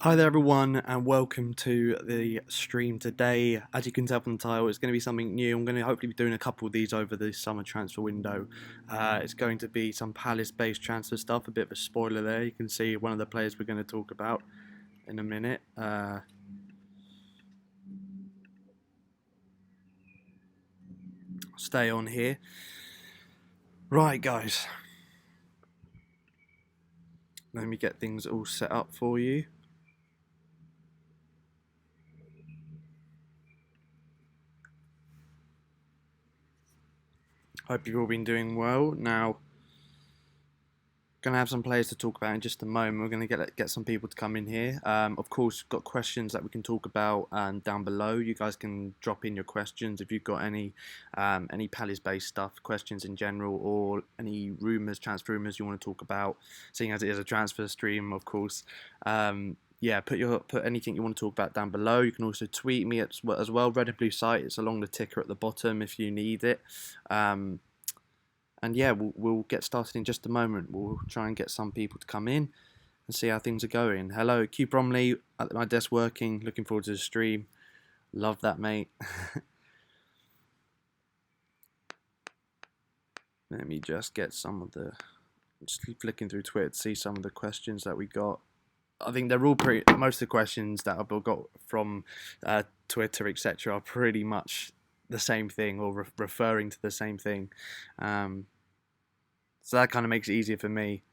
Hi there everyone and welcome to the stream today. As you can tell from the title, it's going to be something new. I'm going to hopefully be doing a couple of these over the summer transfer window. It's going to be some Palace-based transfer stuff, a bit of a spoiler there. You can see one of the players we're going to talk about in a minute. Stay on here. Right guys, let me get things all set up for you. Hope you've all been doing well. Now, going to have some players to talk about in just a moment. We're going to get some people to come in here. Of course, got questions that we can talk about down below. You guys can drop in your questions if you've got any Palace-based stuff, questions in general, or any transfer rumours you want to talk about. Seeing as it is a transfer stream, of course. Yeah, put anything you want to talk about down below. You can also tweet me as well. Red and blue site. It's along the ticker at the bottom if you need it. And yeah, we'll get started in just a moment. We'll try and get some people to come in and see how things are going. Hello, Q Bromley at my desk working. Looking forward to the stream. Love that, mate. Let me just get some of the... Just flicking through Twitter to see some of the questions that we got. I think they're all most of the questions that I've got from Twitter, etc., are pretty much the same thing or referring to the same thing. So that kind of makes it easier for me.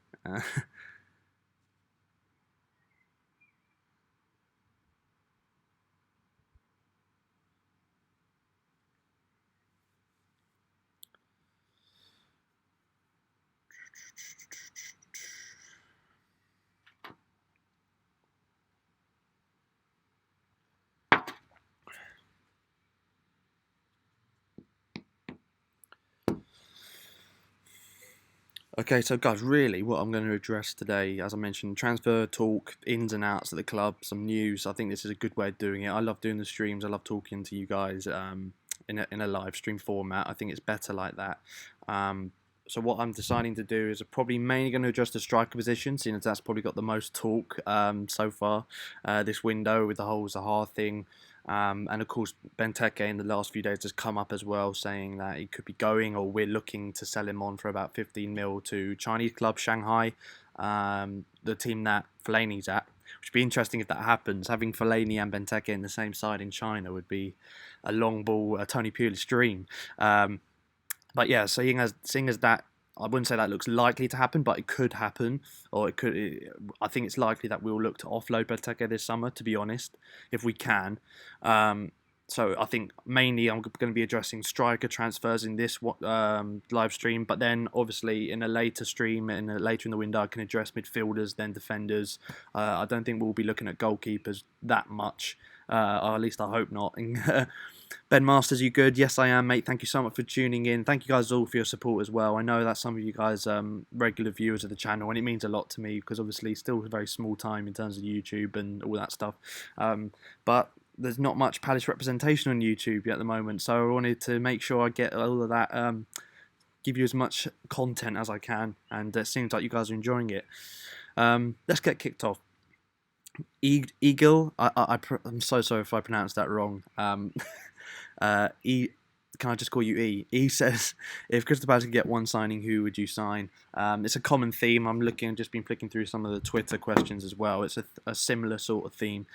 Okay, so guys, really what I'm going to address today, as I mentioned, transfer talk, ins and outs of the club, some news. I think this is a good way of doing it. I love doing the streams. I love talking to you guys in a live stream format. I think it's better like that. So what I'm deciding to do is I'm probably mainly going to address the striker position, seeing as that's probably got the most talk so far this window with the whole Zaha thing. And of course, Benteke in the last few days has come up as well, saying that he could be going, or we're looking to sell him on for about 15 mil to Chinese club Shanghai, the team that Fellaini's at. Which would be interesting if that happens. Having Fellaini and Benteke in the same side in China would be a long ball, a Tony Pulis dream. But yeah, seeing as that, I wouldn't say that looks likely to happen, but it could happen, or it could. I think it's likely that we'll look to offload Benteke this summer, to be honest, if we can. So I think mainly I'm going to be addressing striker transfers in this live stream, but then obviously in a later stream, later in the window, I can address midfielders, then defenders. I don't think we'll be looking at goalkeepers that much, or at least I hope not. Ben Masters, you good? Yes, I am, mate. Thank you so much for tuning in. Thank you guys all for your support as well. I know that some of you guys regular viewers of the channel, and it means a lot to me because obviously still a very small time in terms of YouTube and all that stuff. But there's not much Palace representation on YouTube at the moment, so I wanted to make sure I get all of that, give you as much content as I can, and it seems like you guys are enjoying it. Let's get kicked off. Eagle, I'm so sorry if I pronounced that wrong. Can I just call you E? E says, if Crystal Palace could get one signing, who would you sign? It's a common theme. Just been flicking through some of the Twitter questions as well. It's a similar sort of theme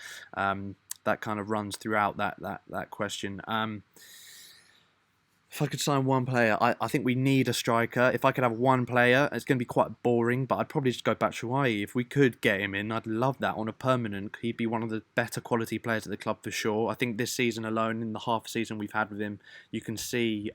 that kind of runs throughout that question. If I could sign one player, I think we need a striker. If I could have one player, it's going to be quite boring, but I'd probably just go back to Hawaii. If we could get him in, I'd love that on a permanent. He'd be one of the better quality players at the club for sure. I think this season alone, in the half season we've had with him, you can see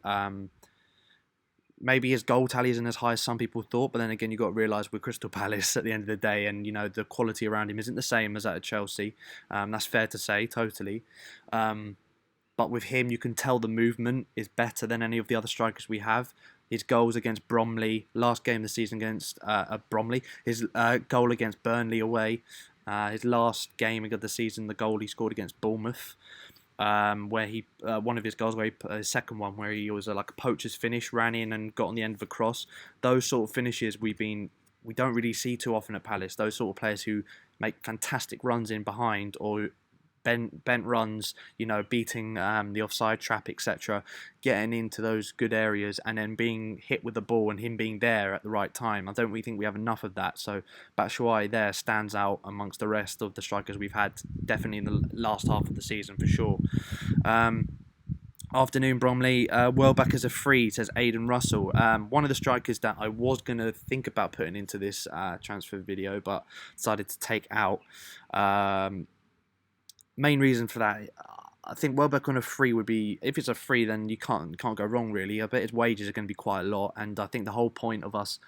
maybe his goal tally isn't as high as some people thought, but then again, you've got to realise we're Crystal Palace at the end of the day, and the quality around him isn't the same as that at Chelsea. That's fair to say, totally. But with him, you can tell the movement is better than any of the other strikers we have. His goals against Bromley, last game of the season against Bromley, his goal against Burnley away, his last game of the season, the goal he scored against Bournemouth, where he one of his goals, his second one, where he was like a poacher's finish, ran in and got on the end of a cross. Those sort of finishes we don't really see too often at Palace. Those sort of players who make fantastic runs in behind, or bent runs, beating the offside trap, etc., getting into those good areas and then being hit with the ball and him being there at the right time. I don't really think we have enough of that. So Batshuayi there stands out amongst the rest of the strikers we've had, definitely in the last half of the season for sure. Afternoon, Bromley. Welbeck as a free, says Aidan Russell. One of the strikers that I was going to think about putting into this transfer video, but decided to take out. Main reason for that, I think Welbeck on a free would be, if it's a free, then you can't go wrong really. I bet his wages are going to be quite a lot, and I think the whole point of us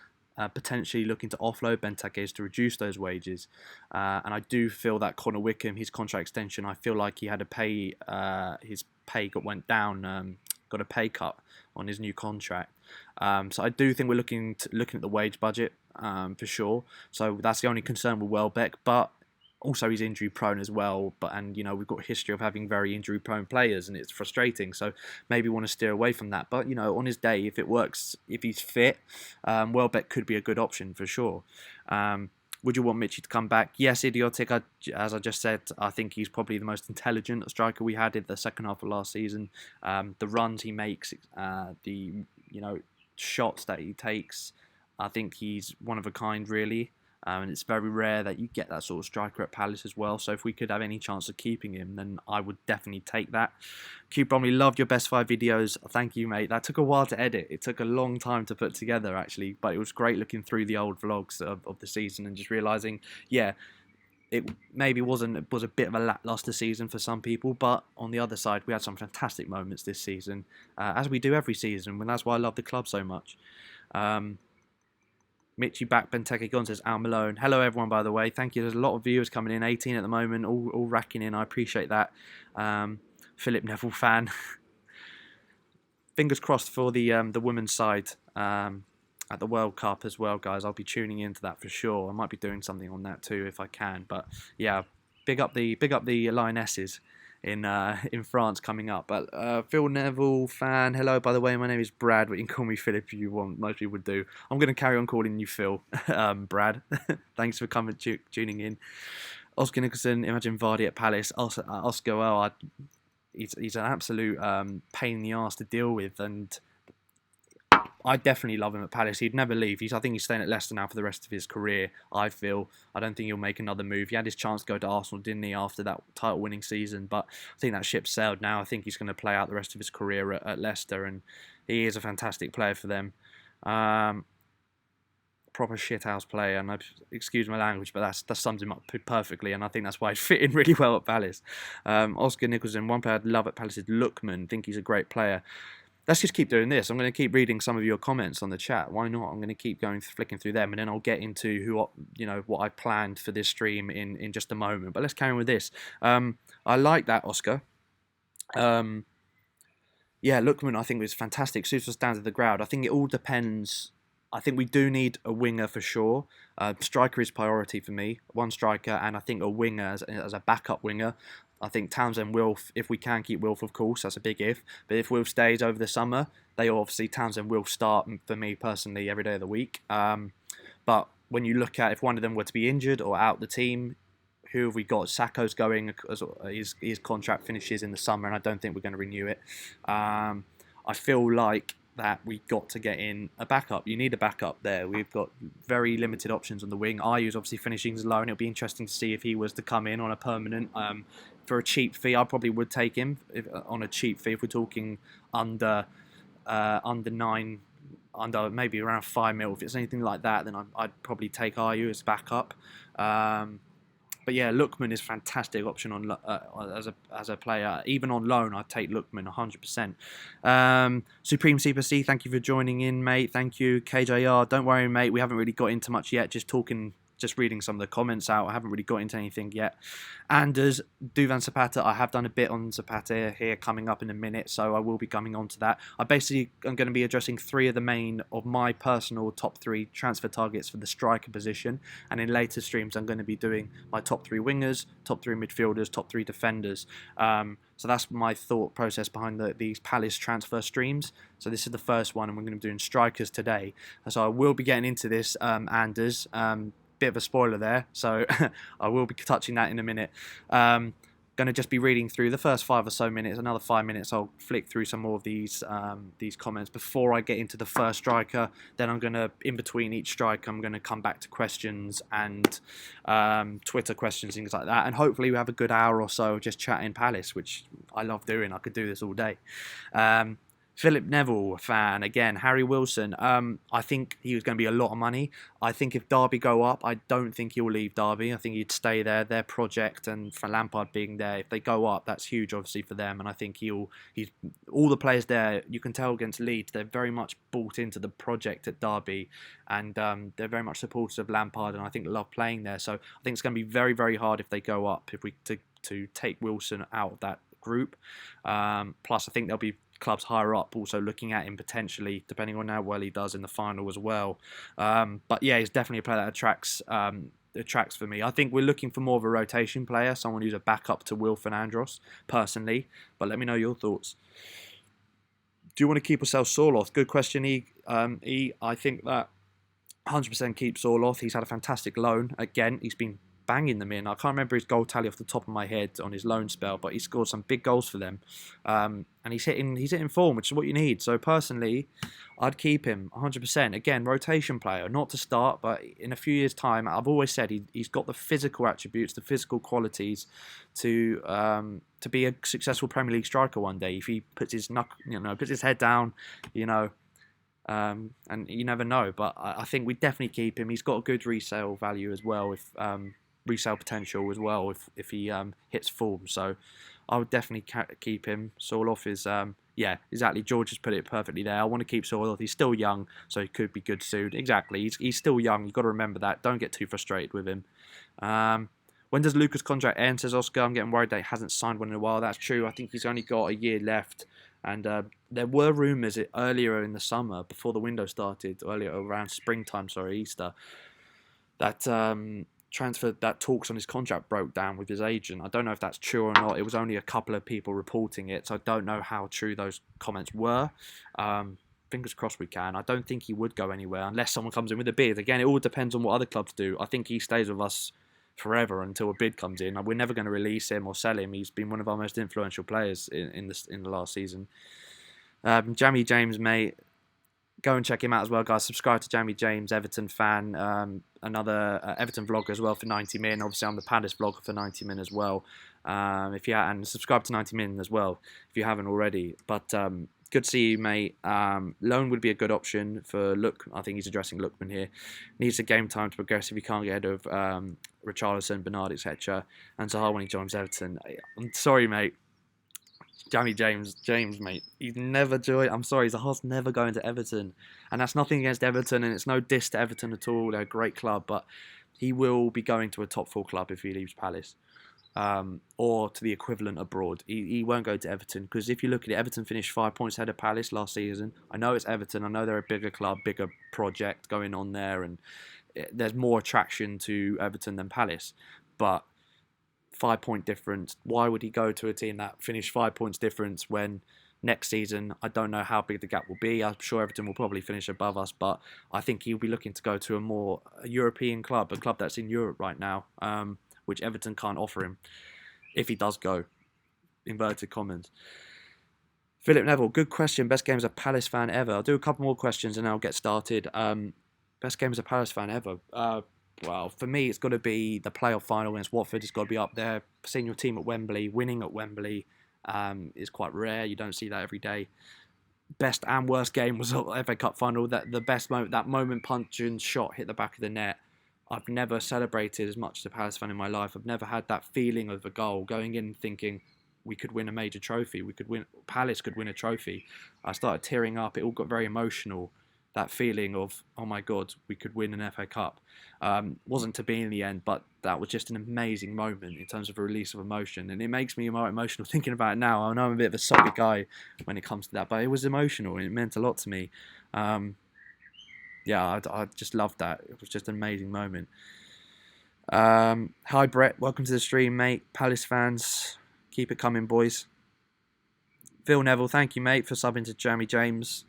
potentially looking to offload Benteke is to reduce those wages. And I do feel that Connor Wickham, his contract extension, I feel like he had his pay went down, got a pay cut on his new contract. So I do think we're looking at the wage budget for sure. So that's the only concern with Welbeck, but also he's injury prone as well, and we've got a history of having very injury prone players, and it's frustrating. So maybe want to steer away from that. But on his day, if it works, if he's fit, Welbeck could be a good option for sure. Would you want Mitchie to come back? Yes, idiotic. As I just said, I think he's probably the most intelligent striker we had in the second half of last season. The runs he makes, the shots that he takes, I think he's one of a kind, really. And it's very rare that you get that sort of striker at Palace as well. So if we could have any chance of keeping him, then I would definitely take that. Q Bromley, loved your best 5 videos. Thank you, mate. That took a while to edit. It took a long time to put together, actually. But it was great looking through the old vlogs of the season and just realising, yeah, it maybe was a bit of a lacklustre season for some people. But on the other side, we had some fantastic moments this season, as we do every season. And that's why I love the club so much. Mitchie back, Benteke gone, says Al Malone. Hello everyone, by the way. Thank you. There's a lot of viewers coming in, 18 at the moment, all racking in. I appreciate that. Phillip Neville fan. Fingers crossed for the women's side at the World Cup as well, guys. I'll be tuning into that for sure. I might be doing something on that too if I can. But yeah, big up the Lionesses in France coming up. But Phil Neville fan, hello, by the way, my name is Brad, but you can call me Philip if you want. Most people do. I'm going to carry on calling you Phil. Brad, thanks for coming tuning in. Oscar Nicholson, imagine Vardy at Palace. Oscar, well, he's an absolute pain in the arse to deal with, and I definitely love him at Palace. He'd never leave. I think he's staying at Leicester now for the rest of his career, I feel. I don't think he'll make another move. He had his chance to go to Arsenal, didn't he, after that title-winning season? But I think that ship sailed now. I think he's going to play out the rest of his career at Leicester, and he is a fantastic player for them. Proper shithouse player, and excuse my language, but that sums him up perfectly, and I think that's why he'd fit in really well at Palace. Oscar Nicholson, one player I'd love at Palace is Lookman. Think he's a great player. Let's just keep doing this. I'm going to keep reading some of your comments on the chat. Why not? I'm going to keep flicking through them, and then I'll get into what I planned for this stream in just a moment. But let's carry on with this. I like that, Oscar. Yeah, Lookman, I think was fantastic. Suits the standard of the ground. I think it all depends. I think we do need a winger for sure. Striker is priority for me. One striker, and I think a winger as a backup winger. I think Townsend will, if we can keep Wilf, of course, that's a big if. But if Wilf stays over the summer, Townsend will start for me personally every day of the week. But when you look at if one of them were to be injured or out the team, who have we got? Sacco's going, his contract finishes in the summer, and I don't think we're going to renew it. I feel like that we got to get in a backup. You need a backup there. We've got very limited options on the wing. Ayu's obviously finishing as low, and it'll be interesting to see if he was to come in on a permanent for a cheap fee. I probably would take him on a cheap fee if we're talking under maybe around 5 mil. If it's anything like that, then I'd probably take Ayu as backup. But yeah, Lookman is a fantastic option on as a player. Even on loan, I'd take Lookman 100%. Supreme CPFC, thank you for joining in, mate. Thank you. KJR, don't worry, mate. We haven't really got into much yet. Just reading some of the comments out. I haven't really got into anything yet. Anders, Duvan Zapata, I have done a bit on Zapata here coming up in a minute, so I will be coming on to that. I basically am going to be addressing 3 of the main of my personal top 3 transfer targets for the striker position, and in later streams I'm going to be doing my top 3 wingers, top 3 midfielders, top 3 defenders. So that's my thought process behind these Palace transfer streams. So this is the first one, and we're going to be doing strikers today. So I will be getting into this, Anders. bit of a spoiler there, so I will be touching that in a minute. Going to just be reading through the first 5 or so minutes. Another 5 minutes, I'll flick through some more of these comments before I get into the first striker. Then I'm going to, in between each striker, I'm going to come back to questions and Twitter questions, things like that. And hopefully we have a good hour or so just chatting Palace, which I love doing. I could do this all day. Phillip Neville fan again. Harry Wilson. I think he was going to be a lot of money. I think if Derby go up, I don't think he'll leave Derby. I think he'd stay there. Their project, and for Lampard being there, if they go up, that's huge, obviously for them. And I think he's all the players there. You can tell against Leeds, they're very much bought into the project at Derby, and they're very much supporters of Lampard, and I think love playing there. So I think it's going to be very, very hard if they go up. If we to take Wilson out of that group. Plus, I think there'll be clubs higher up also looking at him potentially, depending on how well he does in the final as well. But yeah, he's definitely a player that attracts for me. I think we're looking for more of a rotation player, someone who's a backup to Will Fernandez, personally. But let me know your thoughts. Do you want to keep or sell Sorloth? Good question, E. I think that 100% keep Sorloth. He's had a fantastic loan. Again, he's been banging them in. I can't remember his goal tally off the top of my head on his loan spell, but he scored some big goals for them. And he's hitting form, which is what you need. So personally, I'd keep him 100%. Again, rotation player, not to start, but in a few years' time, I've always said he's got the physical attributes, the physical qualities to be a successful Premier League striker one day. If he puts his puts his head down, and you never know. But I think we definitely keep him. He's got a good resale value as well. Resale potential as well if he hits form. So I would definitely keep him. Sorloth is yeah, exactly. George has put it perfectly there. I want to keep Sorloth. He's still young, so he could be good soon. Exactly. He's still young. You've got to remember that. Don't get too frustrated with him. When does Luca's contract end? Says Oscar. I'm getting worried that he hasn't signed one in a while. That's true. I think he's only got a year left. And there were rumours earlier in the summer, before the window started, earlier around springtime, Easter, that that talks on his contract broke down with his agent. I don't know if that's true or not. It was only a couple of people reporting it, so I don't know how true those comments were. Fingers crossed we can. I don't think he would go anywhere unless someone comes in with a bid. Again, it all depends on what other clubs do. I think he stays with us forever until a bid comes in. We're never going to release him or sell him. He's been one of our most influential players in the last season. Jamie James, mate. Go and check him out as well, guys. Subscribe to Jamie James, Everton fan. Another Everton vlogger as well for 90 Min. Obviously, I'm the Palace vlogger for 90 Min as well. And subscribe to 90 Min as well if you haven't already. But good to see you, mate. Loan would be a good option for Look. I think he's addressing Lookman here. Needs the game time to progress if he can't get ahead of Richarlison, Bernard, etc. And Zaha when he joins Everton. I'm sorry, mate. Jamie James, mate. He's never joined. I'm sorry, Zaha's never going to Everton. And that's nothing against Everton, and it's no diss to Everton at all. They're a great club, but he will be going to a top 4 club if he leaves Palace. Or to the equivalent abroad. He won't go to Everton, because if you look at it, Everton finished 5 points ahead of Palace last season. I know it's Everton. I know they're a bigger club, bigger project going on there, and there's more attraction to Everton than Palace. But 5 point difference. Why would he go to a team that finished 5 points difference when next season, I don't know how big the gap will be. I'm sure Everton will probably finish above us, but I think he'll be looking to go to a European club, a club that's in Europe right now, which Everton can't offer him if he does go. Inverted commas. Phillip Neville, good question. Best game as a Palace fan ever. I'll do a couple more questions and I'll get started. Best game as a Palace fan ever. Well, for me, it's got to be the playoff final against Watford. It's got to be up there. Seeing your team at Wembley, winning at Wembley is quite rare. You don't see that every day. Best and worst game was the FA Cup final. The best moment, that moment punching shot hit the back of the net. I've never celebrated as much as a Palace fan in my life. I've never had that feeling of a goal, going in thinking we could win a major trophy. Palace could win a trophy. I started tearing up. It all got very emotional. That feeling of, oh my God, we could win an FA Cup. Wasn't to be in the end, but that was just an amazing moment in terms of a release of emotion. And it makes me more emotional thinking about it now. I know I'm a bit of a soppy guy when it comes to that, but it was emotional and it meant a lot to me. I just loved that. It was just an amazing moment. Hi, Brett. Welcome to the stream, mate. Palace fans, keep it coming, boys. Phil Neville, thank you, mate, for subbing to Jamie James.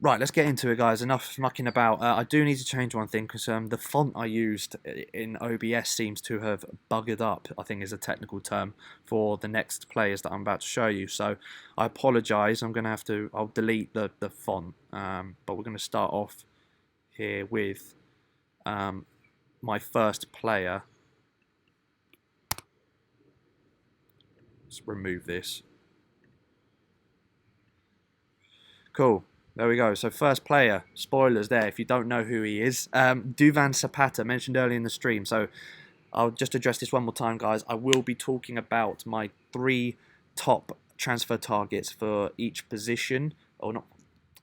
Right, let's get into it, guys. Enough mucking about. I do need to change one thing because the font I used in OBS seems to have buggered up, I think is a technical term, for the next players that I'm about to show you. So I apologise. I'll delete the font. But we're going to start off here with my first player. Let's remove this. Cool. There we go. So first player, spoilers there if you don't know who he is. Duvan Zapata, mentioned earlier in the stream. So I'll just address this one more time, guys. I will be talking about my 3 top transfer targets for each position, or not,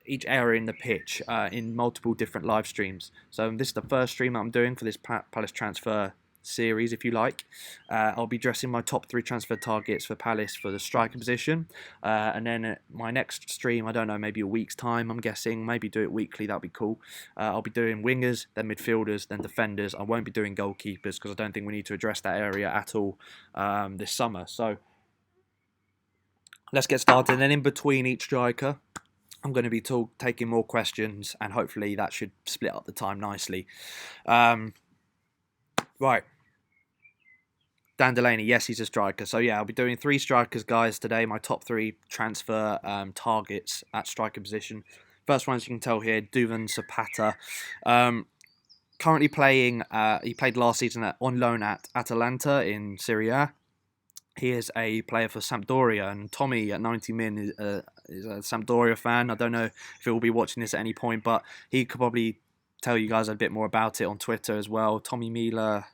each area in the pitch, in multiple different live streams. So this is the first stream I'm doing for this Palace transfer series, if you like. I'll be addressing my top 3 transfer targets for Palace for the striker position, and then my next stream, I don't know, maybe a week's time, I'm guessing, maybe do it weekly, that'd be cool. I'll be doing wingers, then midfielders, then defenders. I won't be doing goalkeepers because I don't think we need to address that area at all this summer. So let's get started, and then in between each striker I'm going to be taking more questions, and hopefully that should split up the time nicely. Right. Dan Delaney, yes, he's a striker. So yeah, I'll be doing 3 strikers, guys, today. My top 3 transfer targets at striker position. First one, as you can tell here, Duvan Zapata. Currently playing, he played last season on loan at Atalanta in Serie A. He is a player for Sampdoria, and Tommy at 90 Min is a Sampdoria fan. I don't know if he'll be watching this at any point, but he could probably tell you guys a bit more about it on Twitter as well. Tommy Mila,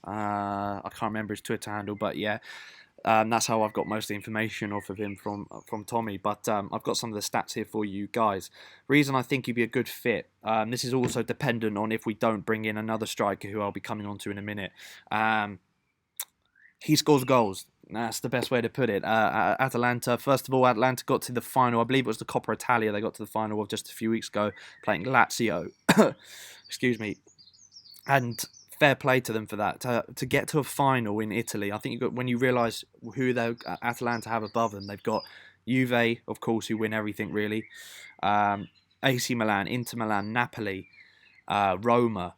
I can't remember his Twitter handle, but yeah, that's how I've got most of the information off of him from Tommy. But I've got some of the stats here for you guys. Reason I think he'd be a good fit. This is also dependent on if we don't bring in another striker who I'll be coming on to in a minute. He scores goals. That's the best way to put it. Atalanta, first of all, Atalanta got to the final. I believe it was the Coppa Italia they got to the final of just a few weeks ago, playing Lazio. Excuse me. And fair play to them for that. To get to a final in Italy, I think when you realise who Atalanta have above them, they've got Juve, of course, who win everything really. AC Milan, Inter Milan, Napoli, Roma,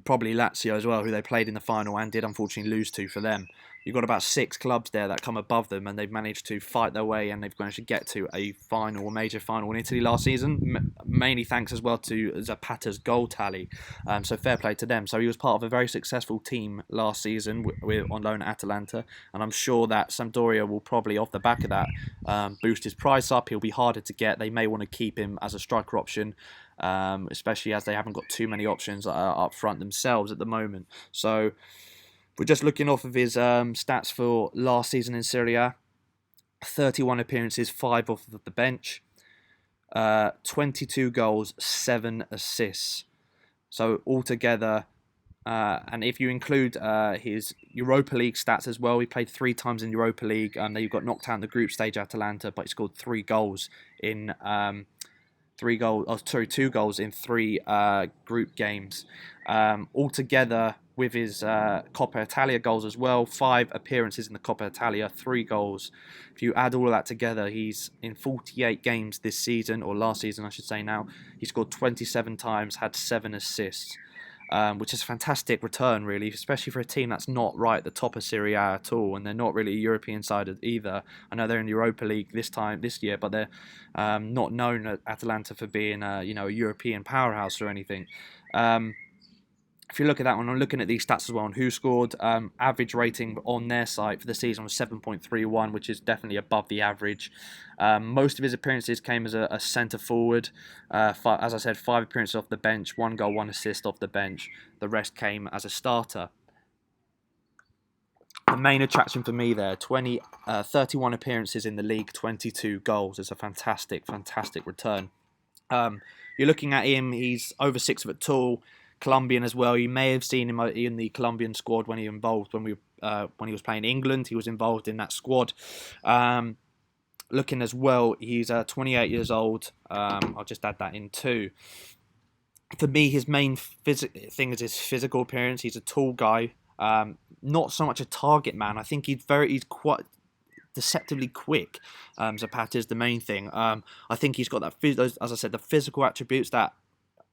probably Lazio as well, who they played in the final and did unfortunately lose to for them. You've got about 6 clubs there that come above them, and they've managed to fight their way, and they've managed to get to a final, a major final in Italy last season, mainly thanks as well to Zapata's goal tally. So fair play to them. So he was part of a very successful team last season on loan at Atalanta, and I'm sure that Sampdoria will probably, off the back of that, boost his price up. He'll be harder to get. They may want to keep him as a striker option, especially as they haven't got too many options up front themselves at the moment. So we're just looking off of his stats for last season in Serie A. 31 appearances, 5 off of the bench. 22 goals, 7 assists. So altogether, and if you include his Europa League stats as well, he played 3 times in Europa League. They got knocked out in the group stage at Atalanta, but he scored 2 goals in 3 group games. Altogether, with his Coppa Italia goals as well, 5 appearances in the Coppa Italia, 3 goals. If you add all of that together, he's in 48 games this season, or last season I should say now, he scored 27 times, had 7 assists, which is a fantastic return really, especially for a team that's not right at the top of Serie A at all, and they're not really a European side either. I know they're in the Europa League this year, but they're not known at Atalanta for being a European powerhouse or anything. If you look at that one, I'm looking at these stats as well on who scored. Average rating on their site for the season was 7.31, which is definitely above the average. Most of his appearances came as a centre forward. As I said, 5 appearances off the bench, 1 goal, 1 assist off the bench. The rest came as a starter. The main attraction for me there, 31 appearances in the league, 22 goals. It's a fantastic, fantastic return. You're looking at him, he's over 6 foot tall. Colombian as well. You may have seen him in the Colombian squad when he was playing England. He was involved in that squad. Looking as well, he's 28 years old. I'll just add that in too. For me, his main thing is his physical appearance. He's a tall guy. Not so much a target man. I think he's quite deceptively quick. Zapata is the main thing. I think he's got that, as I said, the physical attributes that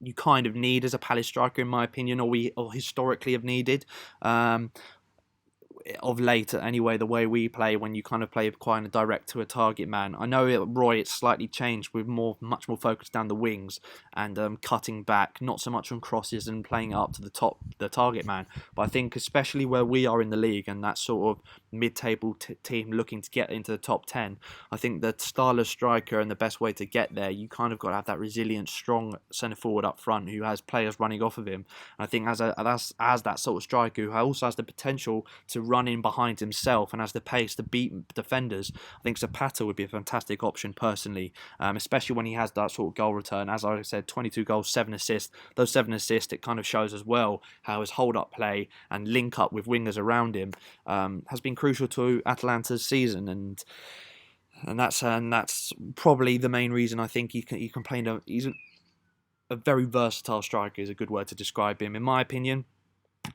you kind of need as a Palace striker, in my opinion, or historically have needed. Of late anyway, the way we play, when you kind of play quite a direct to a target man. I know at Roy it's slightly changed with much more focus down the wings and cutting back, not so much on crosses and playing up to the target man. But I think especially where we are in the league and that sort of mid-table team looking to get into the top 10, I think the style of striker and the best way to get there, you kind of got to have that resilient, strong centre forward up front who has players running off of him. And I think as that sort of striker who also has the potential to run in behind himself and has the pace to beat defenders, I think Zapata would be a fantastic option personally, especially when he has that sort of goal return. As I said, 22 goals, 7 assists. Those 7 assists, it kind of shows as well how his hold-up play and link up with wingers around him has been crucial to Atalanta's season, and that's probably the main reason I think he's a very versatile striker is a good word to describe him, in my opinion.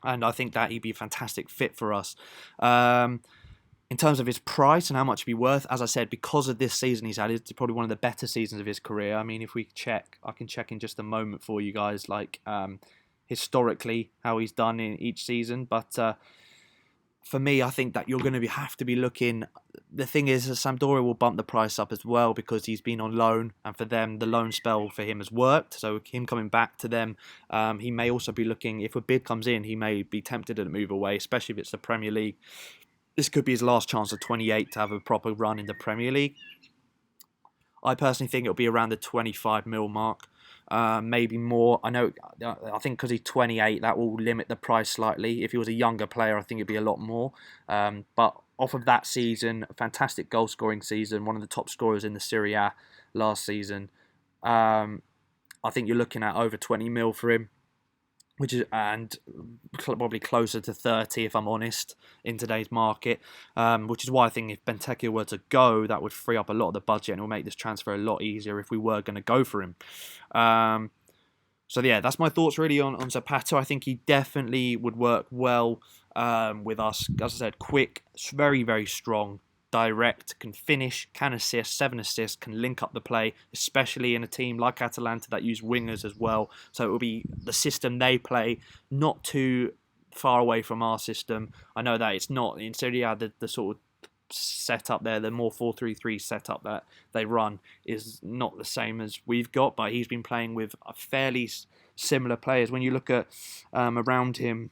And I think that he'd be a fantastic fit for us. In terms of his price and how much he'd be worth, as I said, because of this season he's had, it's probably one of the better seasons of his career. I mean, if we check, I can check in just a moment for you guys, like historically how he's done in each season. But for me, I think that you're going to have to be looking. The thing is, Sampdoria will bump the price up as well because he's been on loan, and for them, the loan spell for him has worked. So him coming back to them, he may also be looking. If a bid comes in, he may be tempted to move away, especially if it's the Premier League. This could be his last chance at 28 to have a proper run in the Premier League. I personally think it'll be around the 25 mil mark. Maybe more. I think because he's 28, that will limit the price slightly. If he was a younger player, I think it'd be a lot more. But off of that season, a fantastic goal scoring season, one of the top scorers in the Serie A last season. I think you're looking at over 20 mil for him, and probably closer to 30 if I'm honest in today's market, which is why I think if Benteke were to go, that would free up a lot of the budget and it will make this transfer a lot easier if we were going to go for him. So yeah, that's my thoughts really on Zapata. I think he definitely would work well with us. As I said, quick, very, very strong, direct, can finish, can assist, 7 assists, can link up the play, especially in a team like Atalanta that use wingers as well. So it will be the system they play, not too far away from our system. I know that it's not in Serie A, the sort of setup there, the more 4-3-3 setup that they run is not the same as we've got, but he's been playing with fairly similar players. When you look at around him,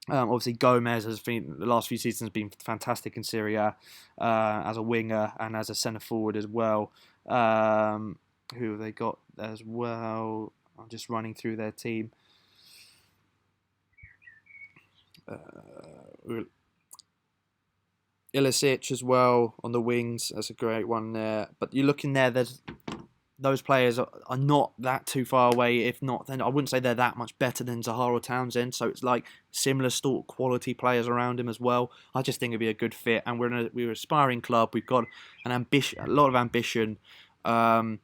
obviously Gomez has been, the last few seasons, been fantastic in Serie A as a winger and as a centre forward as well. Who have they got as well? I'm just running through their team. Ilicic as well on the wings. That's a great one there. But you're looking there, those players are not that too far away. If not, then I wouldn't say they're that much better than Zaha or Townsend. So it's like similar sort of quality players around him as well. I just think it'd be a good fit. And we're an aspiring club. We've got a lot of ambition to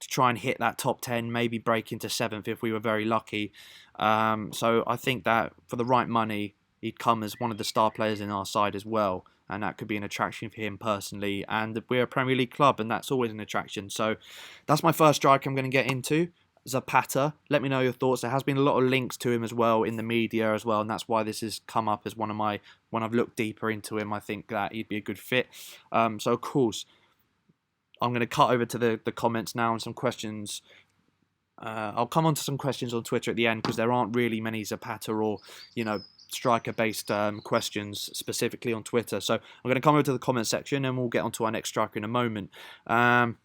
try and hit that top 10, maybe break into 7th if we were very lucky. So I think that for the right money, he'd come as one of the star players in our side as well. And that could be an attraction for him personally. And we're a Premier League club, and that's always an attraction. So that's my first striker I'm going to get into, Zapata. Let me know your thoughts. There has been a lot of links to him as well in the media as well, and that's why this has come up as when I've looked deeper into him, I think that he'd be a good fit. So of course, I'm going to cut over to the comments now and some questions. I'll come on to some questions on Twitter at the end because there aren't really many Zapata or, striker-based questions specifically on Twitter. So I'm going to come over to the comment section and we'll get on to our next striker in a moment. Some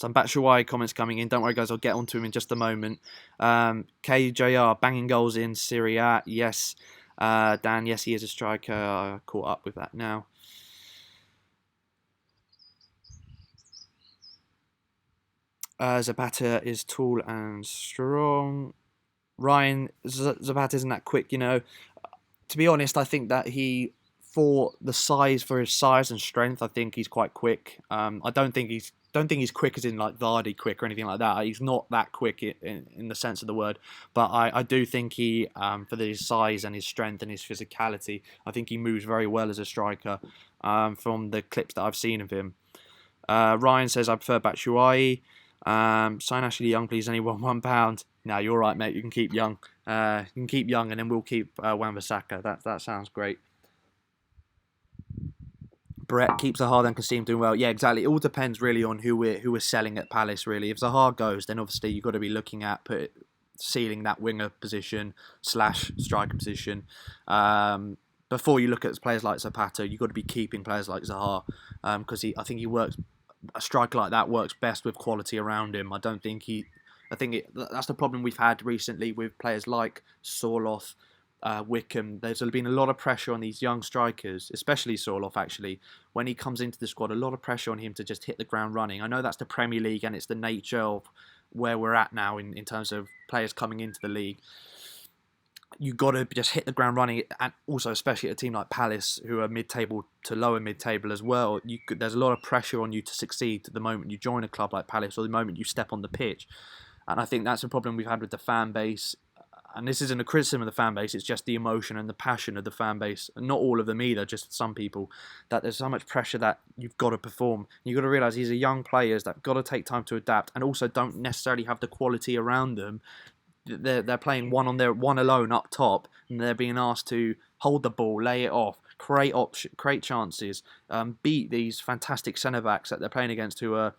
Batshuayi comments coming in. Don't worry, guys. I'll get onto him in just a moment. KJR, banging goals in Serie A. Yes. Dan, yes, he is a striker. I caught up with that now. Zapata is tall and strong. Ryan, Zapata isn't that quick, To be honest, I think that for his size and strength, I think he's quite quick. I don't think he's quick as in like Vardy quick or anything like that. He's not that quick in the sense of the word. But I do think for his size and his strength and his physicality, I think he moves very well as a striker. from the clips that I've seen of him. Ryan says, I prefer Batshuayi. Sign Ashley Young, please. Only £1. No, you're right, mate. You can keep Young. You can keep Young, and then we'll keep Wan-Bissaka. That sounds great. Brett keeps Zaha, then Kasim doing well. Yeah, exactly. It all depends really on who we're selling at Palace. Really, if Zaha goes, then obviously you've got to be looking at sealing that winger position / striker position. Before you look at players like Zapata, you've got to be keeping players like Zaha because I think he works. A striker like that works best with quality around him. I think that's the problem we've had recently with players like Sorloth, Wickham. There's been a lot of pressure on these young strikers, especially Sorloth actually. When he comes into the squad, a lot of pressure on him to just hit the ground running. I know that's the Premier League and it's the nature of where we're at now in terms of players coming into the league. You got to just hit the ground running, and also especially at a team like Palace, who are mid-table to lower mid-table as well. There's a lot of pressure on you to succeed the moment you join a club like Palace or the moment you step on the pitch. And I think that's a problem we've had with the fan base. And this isn't a criticism of the fan base, it's just the emotion and the passion of the fan base. And not all of them either, just some people. That there's so much pressure that you've got to perform. You've got to realise these are young players that have got to take time to adapt and also don't necessarily have the quality around them. They're playing one alone up top, and they're being asked to hold the ball, lay it off, create chances, beat these fantastic centre backs that they're playing against, who are,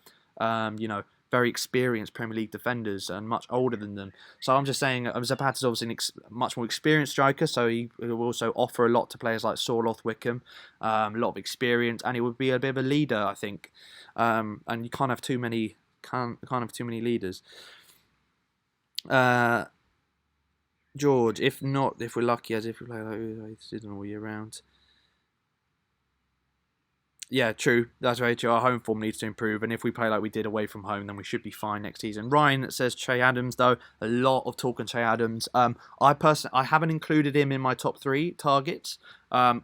very experienced Premier League defenders and much older than them. So I'm just saying, Zapata's obviously much more experienced striker, so he will also offer a lot to players like Sorloth, Wickham, a lot of experience, and he would be a bit of a leader, I think. And you can't have too many leaders. George, if we're lucky, as if we play like season all year round. Yeah, true. That's very true. Our home form needs to improve, and if we play like we did away from home, then we should be fine next season. Ryan says Trey Adams, though. A lot of talk on Trey Adams. I haven't included him in my top 3 targets. That's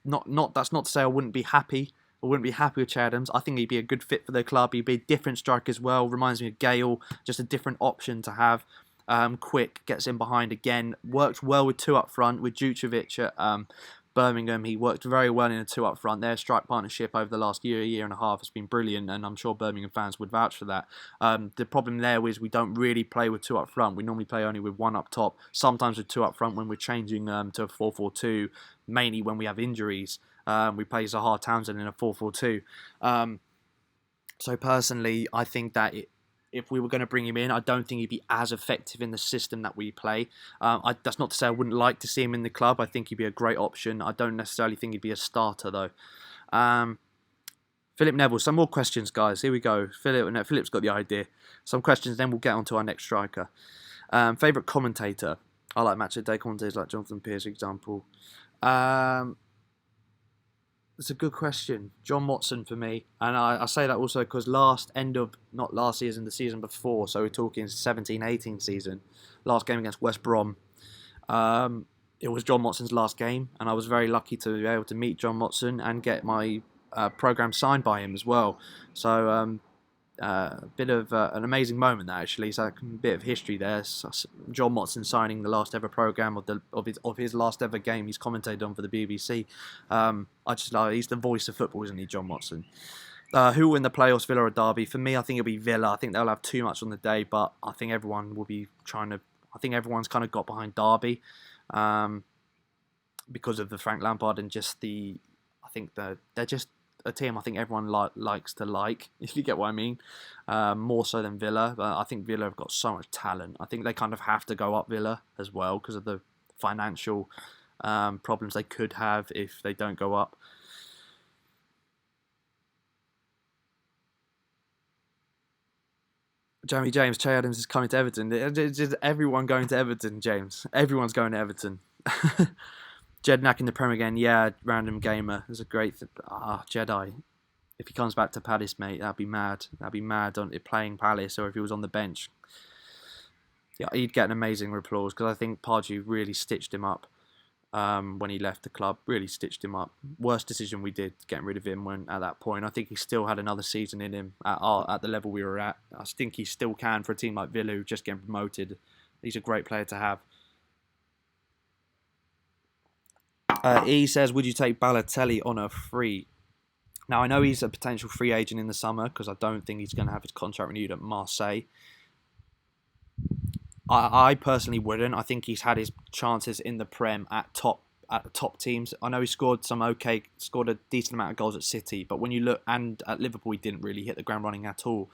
not to say I wouldn't be happy. I wouldn't be happy with Trey Adams. I think he'd be a good fit for the club. He'd be a different striker as well. Reminds me of Gale. Just a different option to have. Quick, gets in behind again. Worked well with 2 up front with Mitrovic at Birmingham. He worked very well in a 2 up front. Their strike partnership over the last year and a half has been brilliant, and I'm sure Birmingham fans would vouch for that. The problem there is we don't really play with 2 up front. We normally play only with 1 up top, sometimes with 2 up front when we're changing to a 4-4-2, mainly when we have injuries. We play Zaha Townsend in a 4-4-2. So personally, I think that if we were going to bring him in, I don't think he'd be as effective in the system that we play. That's not to say I wouldn't like to see him in the club. I think he'd be a great option. I don't necessarily think he'd be a starter, though. Phillip Neville, some more questions, guys. Here we go. Philip's got the idea. Some questions, then we'll get on to our next striker. Favourite commentator? I like match of day commentators like Jonathan Pearce, for example. It's a good question. John Watson for me. And I say that also because not last season, the season before, so we're talking 17-18 season, last game against West Brom. It was John Watson's last game, and I was very lucky to be able to meet John Watson and get my programme signed by him as well. So a bit of an amazing moment that actually. So a bit of history there. So John Watson signing the last ever programme of his last ever game he's commentated on for the BBC. I just like, he's the voice of football, isn't he, John Watson? Who will win the playoffs, Villa or Derby? For me, I think it'll be Villa. I think they'll have too much on the day, but I think everyone will be trying to. I think everyone's kind of got behind Derby because of the Frank Lampard and just the. I think they're just a team I think everyone likes to like, if you get what I mean, more so than Villa. But I think Villa have got so much talent. I think they kind of have to go up Villa as well because of the financial problems they could have if they don't go up. Jeremy James, Trey Adams is coming to Everton. It's just everyone going to Everton, James. Everyone's going to Everton. Jednak in the Premier again, yeah, random gamer. There's a great Jedi. If he comes back to Palace, mate, that'd be mad. That'd be mad on it playing Palace, or if he was on the bench. Yeah, he'd get an amazing applause because I think Pardew really stitched him up when he left the club. Really stitched him up. Worst decision we did, getting rid of him when at that point. I think he still had another season in him at the level we were at. I think he still can for a team like Villa who just getting promoted. He's a great player to have. He says, would you take Balotelli on a free? Now, I know he's a potential free agent in the summer because I don't think he's going to have his contract renewed at Marseille. I personally wouldn't. I think he's had his chances in the Prem at the top teams. I know he scored a decent amount of goals at City, but when you look, and at Liverpool, he didn't really hit the ground running at all.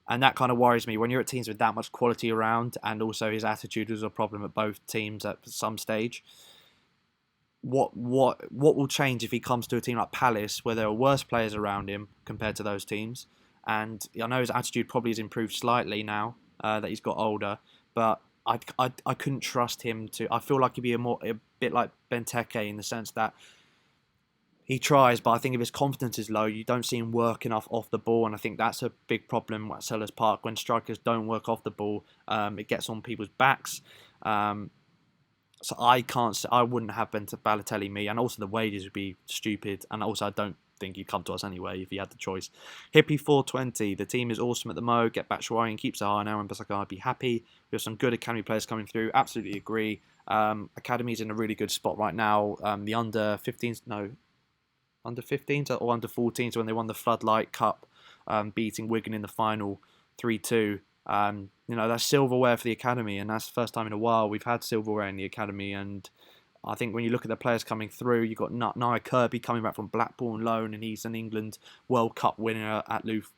And that kind of worries me when you're at teams with that much quality around, and also his attitude was a problem at both teams at some stage. What will change if he comes to a team like Palace, where there are worse players around him compared to those teams? And I know his attitude probably has improved slightly now that he's got older, but I couldn't trust him to. I feel like he'd be a bit like Benteke in the sense that he tries, but I think if his confidence is low, you don't see him work enough off the ball, and I think that's a big problem at Sellers Park. When strikers don't work off the ball, it gets on people's backs. So I wouldn't have Balotelli me, and also the wages would be stupid, and also I don't think he'd come to us anyway if he had the choice. Hippie 420, the team is awesome at the Mo. Get Batshuayi and keeps a high now, and Basaka, I'd be happy. We have some good academy players coming through. Absolutely agree. Academy's in a really good spot right now. The under 15s, no, under 15s or under 14s when they won the Floodlight Cup, beating Wigan in the final 3-2. That's silverware for the academy, and that's the first time in a while we've had silverware in the academy. And I think when you look at the players coming through, you've got Nia Kirby coming back from Blackpool on loan, and he's an England World Cup winner at youth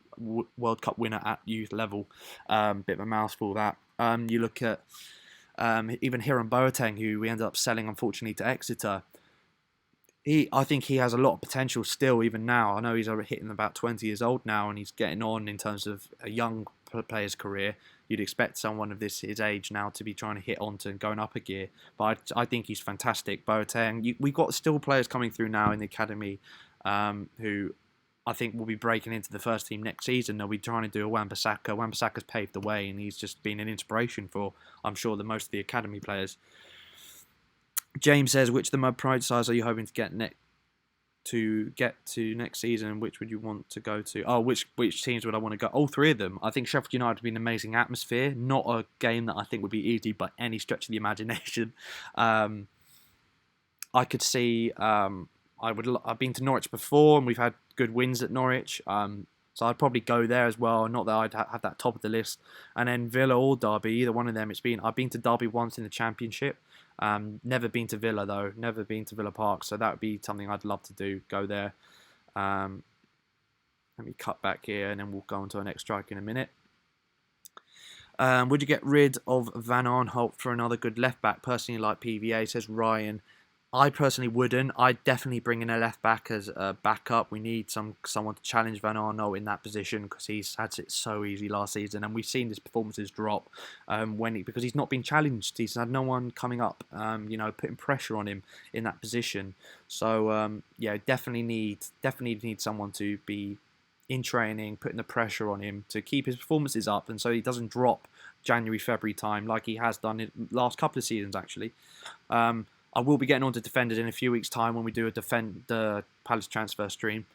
level. Bit of a mouthful that. You look at even Hiram Boateng, who we ended up selling unfortunately to Exeter. I think he has a lot of potential still, even now. I know he's hitting about 20 years old now, and he's getting on in terms of a young player's career. You'd expect someone of his age now to be trying to hit on to going up a gear. But I think he's fantastic. Boateng, we've got still players coming through now in the academy who I think will be breaking into the first team next season. They'll be trying to do a Wan-Bissaka. Wan-Bissaka's paved the way, and he's just been an inspiration for, I'm sure, most of the academy players. James says, which of the Mud Pride sides are you hoping to get to next season? Which would you want to go to? Oh, which teams would I want to go? All three of them. I think Sheffield United would be an amazing atmosphere. Not a game that I think would be easy by any stretch of the imagination. I could see. I've been to Norwich before, and we've had good wins at Norwich. So I'd probably go there as well. Not that I'd have that top of the list. And then Villa or Derby, either one of them. I've been to Derby once in the Championship. Never been to Villa though. Never been to Villa Park. So that would be something I'd love to do. Go there. Let me cut back here, and then we'll go on to our next strike in a minute. Would you get rid of Van Aanholt for another good left back? Personally, like PVA, says Ryan. I personally wouldn't. I'd definitely bring in a left back as a backup. We need someone to challenge Van Aanholt in that position because he's had it so easy last season, and we've seen his performances drop because he's not been challenged. He's had no one coming up, putting pressure on him in that position. So definitely need someone to be in training, putting the pressure on him to keep his performances up, and so he doesn't drop January, February time like he has done in the last couple of seasons actually. I will be getting on to defenders in a few weeks' time when we do the Palace transfer stream.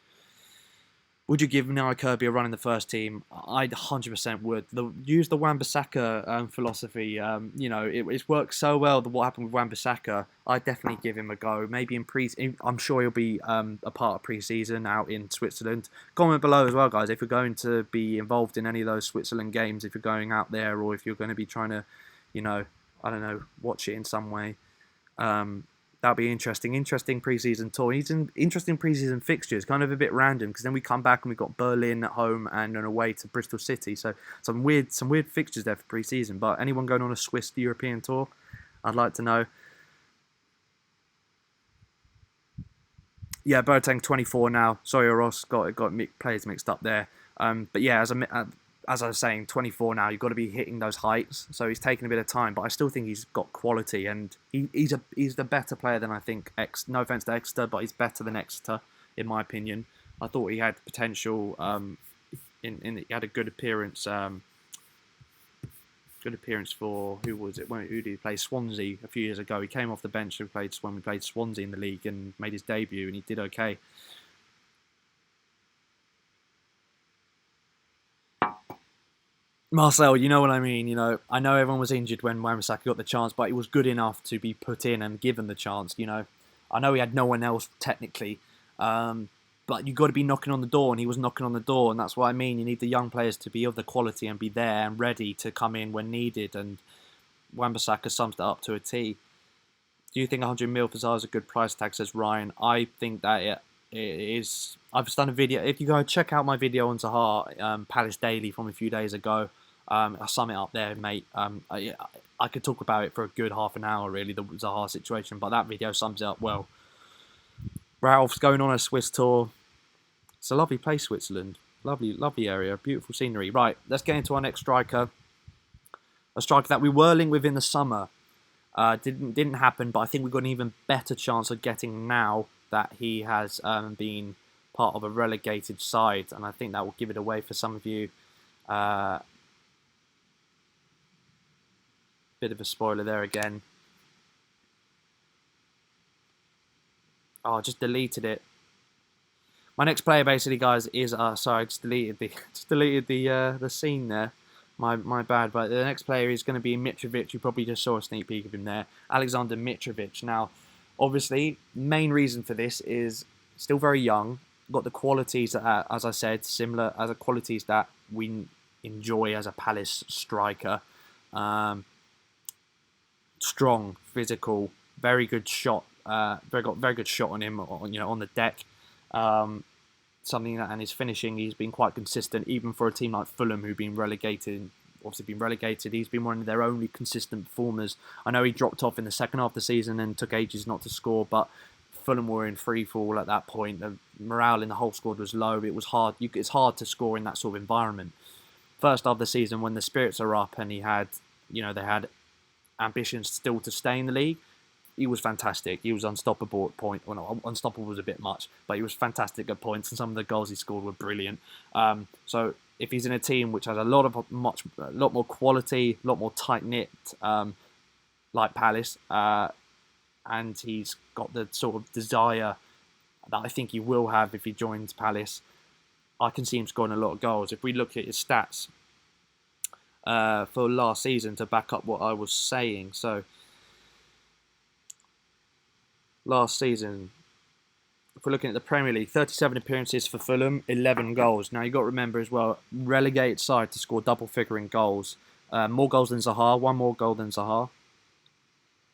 Would you give Nia Kirby a run in the first team? I 100% would. Use the Wan-Bissaka philosophy. It's worked so well. What happened with Wan-Bissaka, I'd definitely give him a go. Maybe in I'm sure he'll be a part of pre-season out in Switzerland. Comment below as well, guys, if you're going to be involved in any of those Switzerland games, if you're going out there, or if you're going to be trying to, watch it in some way. That'll be interesting. Interesting pre-season tour. Interesting pre-season fixtures. Kind of a bit random because then we come back and we've got Berlin at home and an away to Bristol City. So some weird fixtures there for pre-season. But anyone going on a Swiss European tour? I'd like to know. Yeah, Boateng 24 now. Sorry, Ross got players mixed up there. But yeah, as I was saying, 24 now, you've got to be hitting those heights. So he's taken a bit of time, but I still think he's got quality, and he's the better player than I think no offense to Exeter, but he's better than Exeter in my opinion. I thought he had potential. He had a good appearance. Good appearance for who was it? Who did he play? Swansea a few years ago. He came off the bench and when we played Swansea in the league and made his debut, and he did okay. Marcel, you know what I mean. I know everyone was injured when Wan-Bissaka got the chance, but he was good enough to be put in and given the chance. I know he had no one else technically, But you've got to be knocking on the door, and he was knocking on the door, and that's what I mean. You need the young players to be of the quality and be there and ready to come in when needed, and Wan-Bissaka sums that up to a T. Do you think 100 mil for Zaha is a good price tag, says Ryan? I think that it is. I've just done a video. If you go check out my video on Zaha, Palace Daily from a few days ago, I sum it up there, mate. I could talk about it for a good half an hour, really, the Zaha situation, but that video sums it up well. Ralph's going on a Swiss tour. It's a lovely place, Switzerland. Lovely, lovely area. Beautiful scenery. Right, let's get into our next striker. A striker that we were linked with in the summer. Didn't happen, but I think we've got an even better chance of getting now that he has been part of a relegated side, and I think that will give it away for some of you. Bit of a spoiler there again. Oh, I just deleted it. My next player, basically, guys, is sorry, I just deleted the scene there. My bad. But the next player is going to be Mitrovic. You probably just saw a sneak peek of him there. Alexander Mitrovic. Now, obviously, main reason for this is still very young. Got the qualities that, as I said, similar as the qualities that we enjoy as a Palace striker. Strong, physical, very good shot. Very good shot on him. On the deck. Something that, and his finishing, he's been quite consistent, even for a team like Fulham, who've been relegated. He's been one of their only consistent performers. I know he dropped off in the second half of the season and took ages not to score, but Fulham were in free fall at that point. The morale in the whole squad was low. It was hard. It's hard to score in that sort of environment. First half of the season, when the spirits are up and they had ambitions still to stay in the league, he was fantastic. He was unstoppable at point. Well, no, unstoppable was a bit much, but he was fantastic at points, and some of the goals he scored were brilliant. So if he's in a team which has a lot more quality, a lot more tight knit, like Palace, and he's got the sort of desire that I think he will have if he joins Palace, I can see him scoring a lot of goals. If we look at his stats for last season to back up what I was saying, so. Last season, if we're looking at the Premier League, 37 appearances for Fulham, 11 goals. Now, you've got to remember as well, relegated side to score double figure in goals. More goals than Zaha, one more goal than Zaha.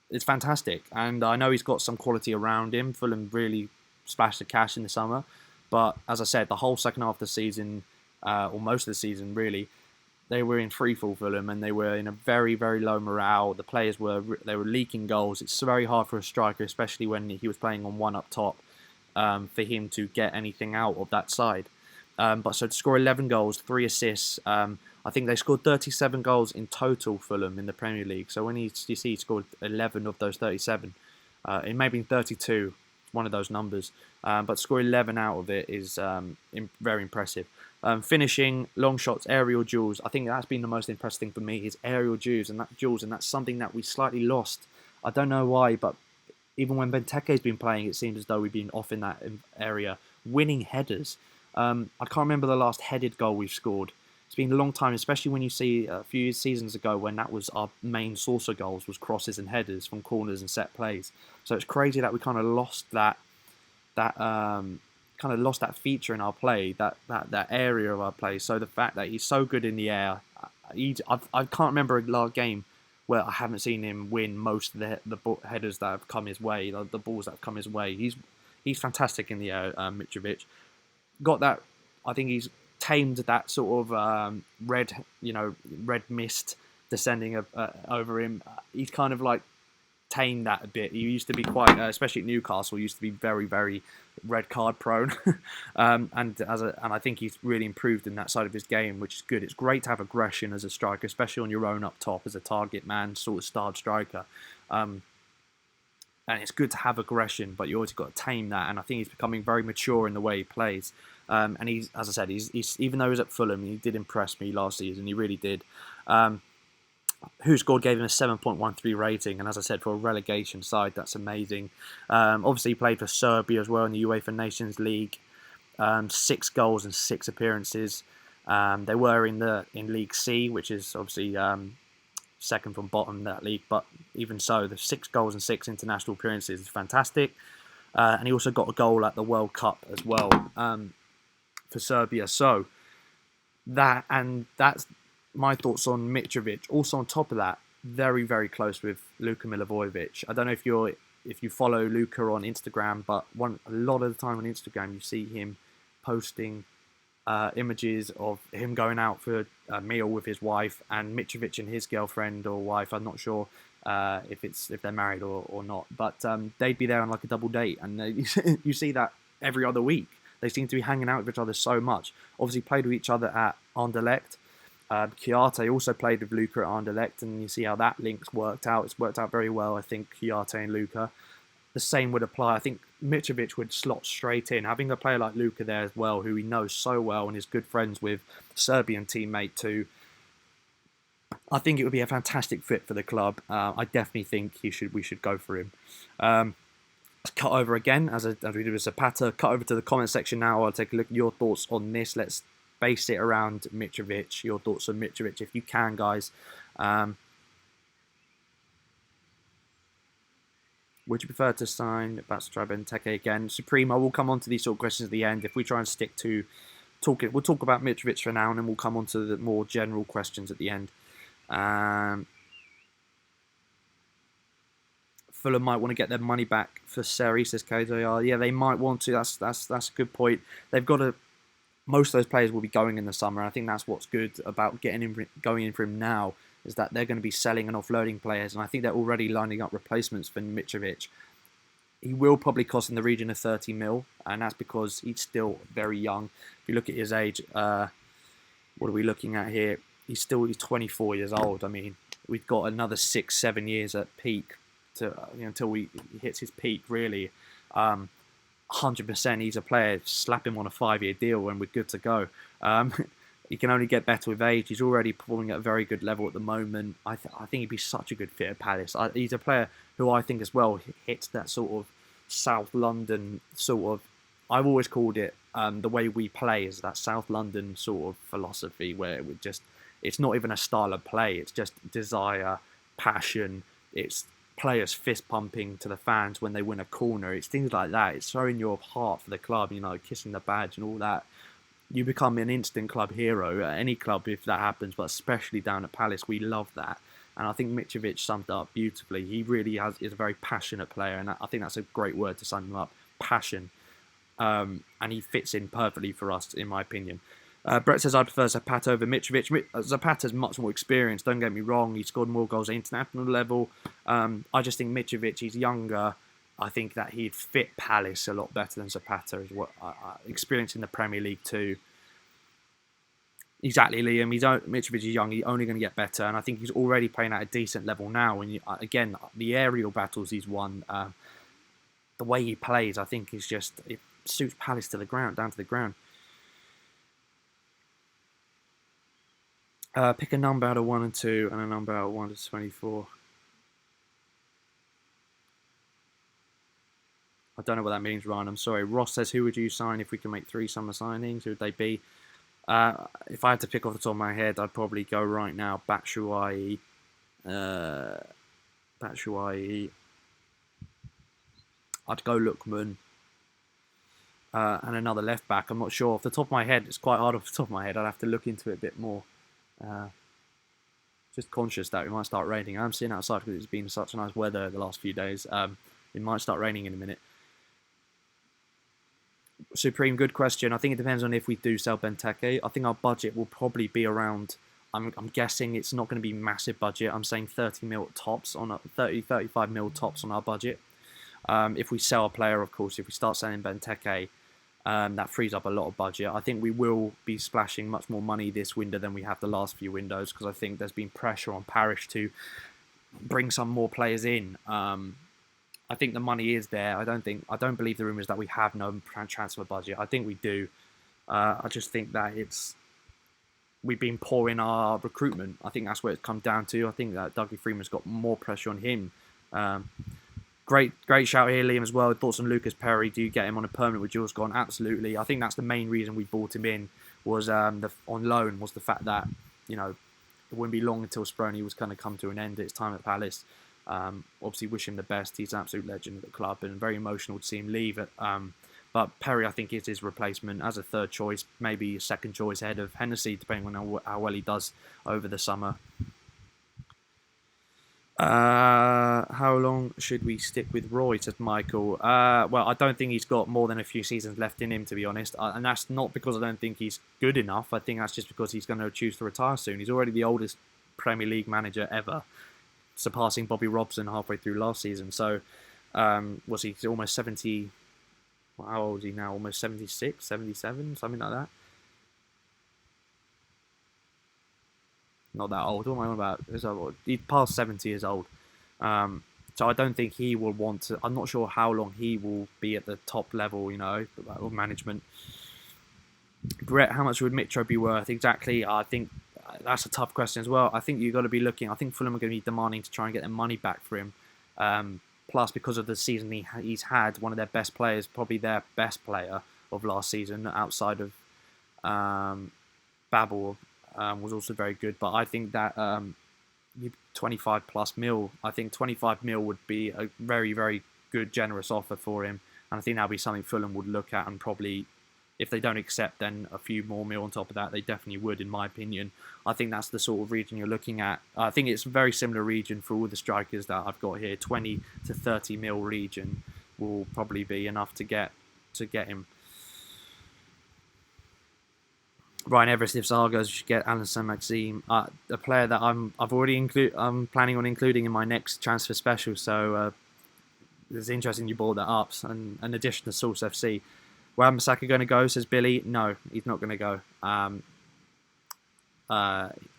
It's fantastic. And I know he's got some quality around him. Fulham really splashed the cash in the summer. But as I said, the whole second half of the season, or most of the season really, they were in free fall, Fulham, and they were in a very, very low morale. The players were leaking goals. It's very hard for a striker, especially when he was playing on one up top, for him to get anything out of that side. But so to score 11 goals, 3 assists, I think they scored 37 goals in total, Fulham, in the Premier League. So when you see he scored 11 of those 37, it may have been 32, one of those numbers. But to score 11 out of it is very impressive. Finishing, long shots, aerial duels. I think that's been the most impressive thing for me, is aerial duels, and that's something that we slightly lost. I don't know why, but even when Benteke's been playing, it seems as though we've been off in that area. Winning headers. I can't remember the last headed goal we've scored. It's been a long time, especially when you see a few seasons ago when that was our main source of goals, was crosses and headers from corners and set plays. So it's crazy that we kind of lost that feature in our play, that area of our play. So the fact that he's so good in the air, I can't remember a game where I haven't seen him win most of the headers that have come his way, the balls that have come his way. He's fantastic in the air, Mitrovic. Got that. I think he's tamed that sort of red mist descending over him. He's kind of like tamed that a bit. He used to be quite, especially at Newcastle, used to be very, very red card prone, and I think he's really improved in that side of his game, which is good. It's great to have aggression as a striker, especially on your own up top as a target man, sort of starred striker. And it's good to have aggression, but you always got to tame that. And I think he's becoming very mature in the way he plays. And he's, as I said, he's even though he was at Fulham, he did impress me last season. He really did. Who Scored gave him a 7.13 rating, and as I said, for a relegation side, that's amazing. Obviously, he played for Serbia as well in the UEFA Nations League. 6 goals and 6 appearances. They were in League C, which is obviously second from bottom in that league, but even so, the 6 goals and 6 international appearances is fantastic. and he also got a goal at the World Cup as well for Serbia. So that's my thoughts on Mitrovic. Also on top of that, very, very close with Luka Milivojevic. I don't know if you follow Luka on Instagram, but a lot of the time on Instagram you see him posting images of him going out for a meal with his wife, and Mitrovic and his girlfriend or wife. I'm not sure if they're married or not, but they'd be there on like a double date, and you see that every other week. They seem to be hanging out with each other so much. Obviously played with each other at Anderlecht. Chiarte also played with Luka at Anderlecht, and you see how that link's worked out. It's worked out very well, I think, Chiarte and Luka. The same would apply. I think Mitrovic would slot straight in. Having a player like Luka there as well, who he knows so well and is good friends with, Serbian teammate too, I think it would be a fantastic fit for the club. I definitely think we should go for him. Cut over again, as we did with Zapata. Cut over to the comment section now. I'll take a look at your thoughts on this. Let's base it around Mitrovic. Your thoughts on Mitrovic, if you can, guys. Would you prefer to sign Batshuayi Benteke again? Supreme, I will come on to these sort of questions at the end. If we try and stick to talking, we'll talk about Mitrovic for now, and then we'll come on to the more general questions at the end. Fulham might want to get their money back for Seri, says KJR. Yeah, they might want to. That's a good point. They've got to. Most of those players will be going in the summer. And I think that's what's good about going in for him now, is that they're going to be selling and offloading players, and I think they're already lining up replacements for Mitrovic. He will probably cost in the region of 30 mil, and that's because he's still very young. If you look at his age, what are we looking at here? He's 24 years old. I mean, we've got another 6-7 years at peak until he hits his peak, really. 100% he's a player. Slap him on a 5-year deal and we're good to go. He can only get better with age. He's already performing at a very good level at the moment. I think he'd be such a good fit at Palace. He's a player who I think as well hits that sort of South London sort of... I've always called it the way we play is that South London sort of philosophy where it's not even a style of play. It's just desire, passion. It's players fist pumping to the fans when they win a corner. It's things like that. It's throwing your heart for the club, kissing the badge and all that. You become an instant club hero at any club if that happens, but especially down at Palace, we love that. And I think Mitrovic summed it up beautifully. He really is a very passionate player, and I think that's a great word to sum him up, passion. And he fits in perfectly for us, in my opinion. Brett says, I prefer Zapata over Mitrovic. Zapata's much more experienced, don't get me wrong. He scored more goals at international level. I just think Mitrovic, he's younger. I think that he'd fit Palace a lot better than Zapata as well. Experience in the Premier League too. Exactly, Liam. Mitrovic is young. He's only going to get better, and I think he's already playing at a decent level now. And again, the aerial battles he's won, the way he plays, I think it suits Palace to the ground, down to the ground. Pick a number out of 1 and 2, and a number out of 1 to 24. I don't know what that means, Ryan. I'm sorry. Ross says, who would you sign if we can make 3 summer signings? Who would they be? If I had to pick off the top of my head, I'd probably go right now Batshuayi. I'd go Lookman. And another left back. I'm not sure. Off the top of my head, it's quite hard off the top of my head. I'd have to look into it a bit more. Just conscious that it might start raining. I'm sitting outside because it's been such nice weather the last few days. It might start raining in a minute. Supreme, good question. I think it depends on if we do sell Benteke. I think our budget will probably be around... I'm guessing it's not going to be massive budget. I'm saying 30 mil tops on 35 mil tops on our budget. If we sell a player, of course, if we start selling Benteke, that frees up a lot of budget. I think we will be splashing much more money this window than we have the last few windows, because I think there's been pressure on Parish to bring some more players in. I think the money is there. I don't believe the rumours that we have no transfer budget. I think we do. I just think that we've been poor in our recruitment. I think that's where it's come down to. I think that Dougie Freeman's got more pressure on him. Great shout here, Liam, as well. Thoughts on Lucas Perry? Do you get him on a permanent with Jules gone? Absolutely. I think that's the main reason we bought him in was on loan, was the fact that it wouldn't be long until Sproney was going to come to an end at his time at Palace. Obviously, wish him the best. He's an absolute legend at the club, and very emotional to see him leave it. But Perry, I think, is his replacement as a third choice, maybe a second choice ahead of Hennessy, depending on how well he does over the summer. How long should we stick with Roy, said Michael? Well, I don't think he's got more than a few seasons left in him, to be honest. And that's not because I don't think he's good enough. I think that's just because he's going to choose to retire soon. He's already the oldest Premier League manager ever, surpassing Bobby Robson halfway through last season. So, was he almost 70? How old is he now? Almost 76, 77, something like that. Not that old. What am I on about? He's past 70 years old. So I don't think he will want to. I'm not sure how long he will be at the top level, of management. Brett, how much would Mitro be worth? Exactly. I think that's a tough question as well. I think you've got to be looking. I think Fulham are going to be demanding to try and get their money back for him. Plus, because of the season he's had, one of their best players, probably their best player of last season, outside of Babel, was also very good. But I think that 25 plus mil, I think 25 mil would be a very, very good, generous offer for him. And I think that would be something Fulham would look at, and probably, if they don't accept, then a few more mil on top of that, they definitely would, in my opinion. I think that's the sort of region you're looking at. I think it's a very similar region for all the strikers that I've got here. 20 to 30 mil region will probably be enough to get him. Ryan Everest, if Zaha goes, you should get Alan Saint-Maxime, a player that I'm planning on including in my next transfer special. So it's interesting you brought that up. And in addition to Source FC, Wan-Bissaka going to go, says Billy. No, he's not going to go.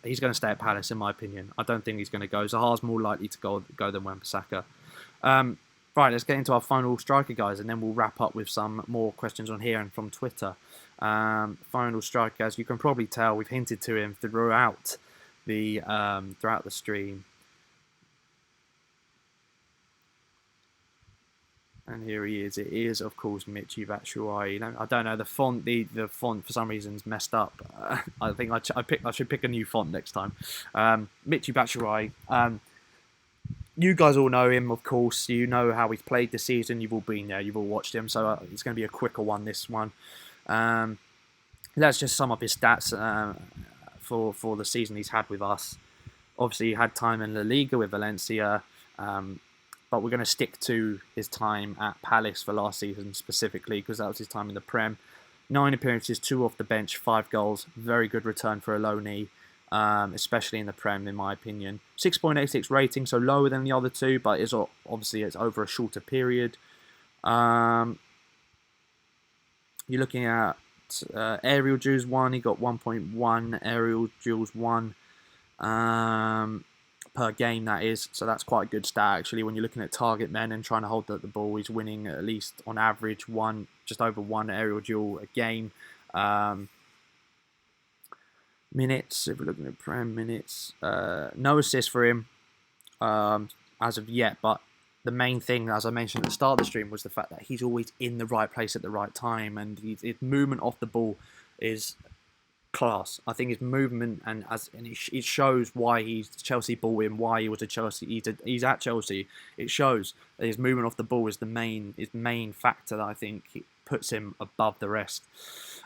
He's going to stay at Palace, in my opinion. I don't think he's going to go. Zaha's more likely to go than Wan-Bissaka. Right, let's get into our final striker, guys, and then we'll wrap up with some more questions on here and from Twitter. Final striker, as you can probably tell, we've hinted to him throughout the stream. And here he is. It is, of course, Michy Batshuayi. I don't know, the font for some reason is messed up. I think I should pick a new font next time. Michy Batshuayi. You guys all know him, of course. You know how he's played this season. You've all been there. You've all watched him. So it's going to be a quicker one, this one. Let's just sum up his stats for the season he's had with us. Obviously, he had time in La Liga with Valencia, but we're going to stick to his time at Palace for last season specifically, because that was his time in the Prem. 9 appearances, 2 off the bench, 5 goals. Very good return for a loanee, especially in the Prem, in my opinion. 6.86 rating, so lower than the other two, but obviously it's over a shorter period. You're looking at aerial duels 1. He got 1.1 aerial duels 1 per game, that is. So that's quite a good stat, actually. When you're looking at target men and trying to hold the ball, he's winning at least on average just over 1 aerial duel a game. Minutes, if we're looking at Prem minutes, no assist for him as of yet, but the main thing, as I mentioned at the start of the stream, was the fact that he's always in the right place at the right time, and his movement off the ball is class. I think his movement and it shows why he's Chelsea bought him, why he was at Chelsea. He's at Chelsea. It shows that his movement off the ball is his main factor that I think puts him above the rest.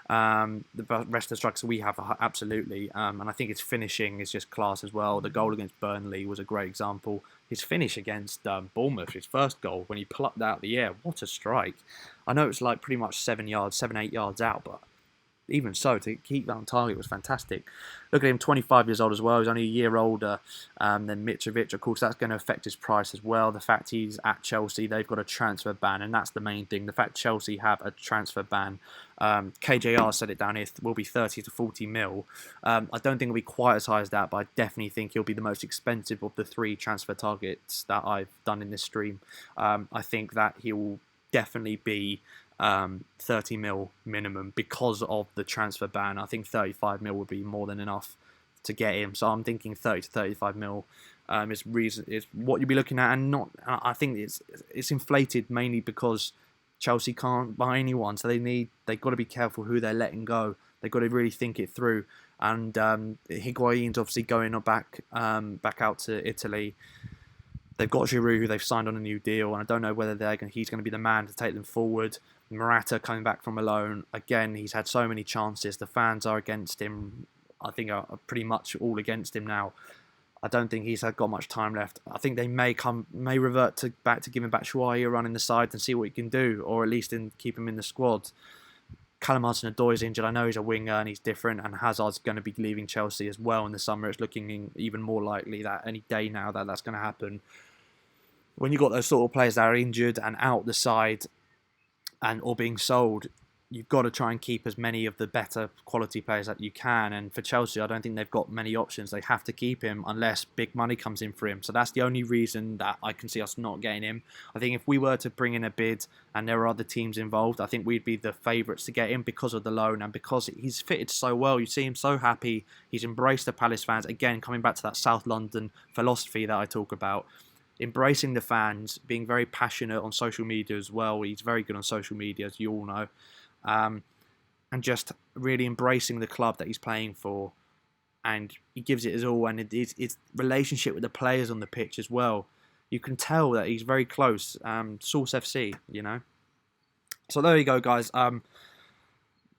The rest of the strikers we have are absolutely, and I think his finishing is just class as well. The goal against Burnley was a great example. His finish against Bournemouth, his first goal, when he plucked out the air, what a strike! I know it's like pretty much 7, 8 yards out, but even so, to keep that on target was fantastic. Look at him, 25 years old as well. He's only a year older than Mitrovic. Of course, that's going to affect his price as well. The fact he's at Chelsea, they've got a transfer ban, and that's the main thing. The fact Chelsea have a transfer ban. KJR said it down here, will be 30 to 40 mil. I don't think it'll be quite as high as that, but I definitely think he'll be the most expensive of the 3 transfer targets that I've done in this stream. I think that he will definitely be 30 mil minimum because of the transfer ban. I think 35 mil would be more than enough to get him. So I'm thinking 30 to 35 mil is what you'll be looking at, and not. I think it's inflated mainly because Chelsea can't buy anyone, so they've got to be careful who they're letting go. They've got to really think it through. And Higuain's obviously going back out to Italy. They've got Giroud, who they've signed on a new deal, and I don't know whether he's going to be the man to take them forward. Morata coming back from a loan. Again, he's had so many chances. The fans are against him. I think are pretty much all against him now. I don't think he's got much time left. I think they may revert back to giving Batshuayi a run in the side and see what he can do, or at least keep him in the squad. Callum Hudson-Odoi's injured. I know he's a winger and he's different, and Hazard's going to be leaving Chelsea as well in the summer. It's looking even more likely that any day now that's going to happen. When you've got those sort of players that are injured and out the side or being sold, you've got to try and keep as many of the better quality players that you can. And for Chelsea, I don't think they've got many options. They have to keep him unless big money comes in for him. So that's the only reason that I can see us not getting him. I think if we were to bring in a bid and there are other teams involved, I think we'd be the favourites to get him because of the loan and because he's fitted so well. You see him so happy. He's embraced the Palace fans. Again, coming back to that South London philosophy that I talk about. Embracing the fans, being very passionate on social media as well. He's very good on social media, as you all know. And just really embracing the club that he's playing for, and he gives it his all, and it's relationship with the players on the pitch as well. You can tell that he's very close. Source FC, you know. So there you go, guys.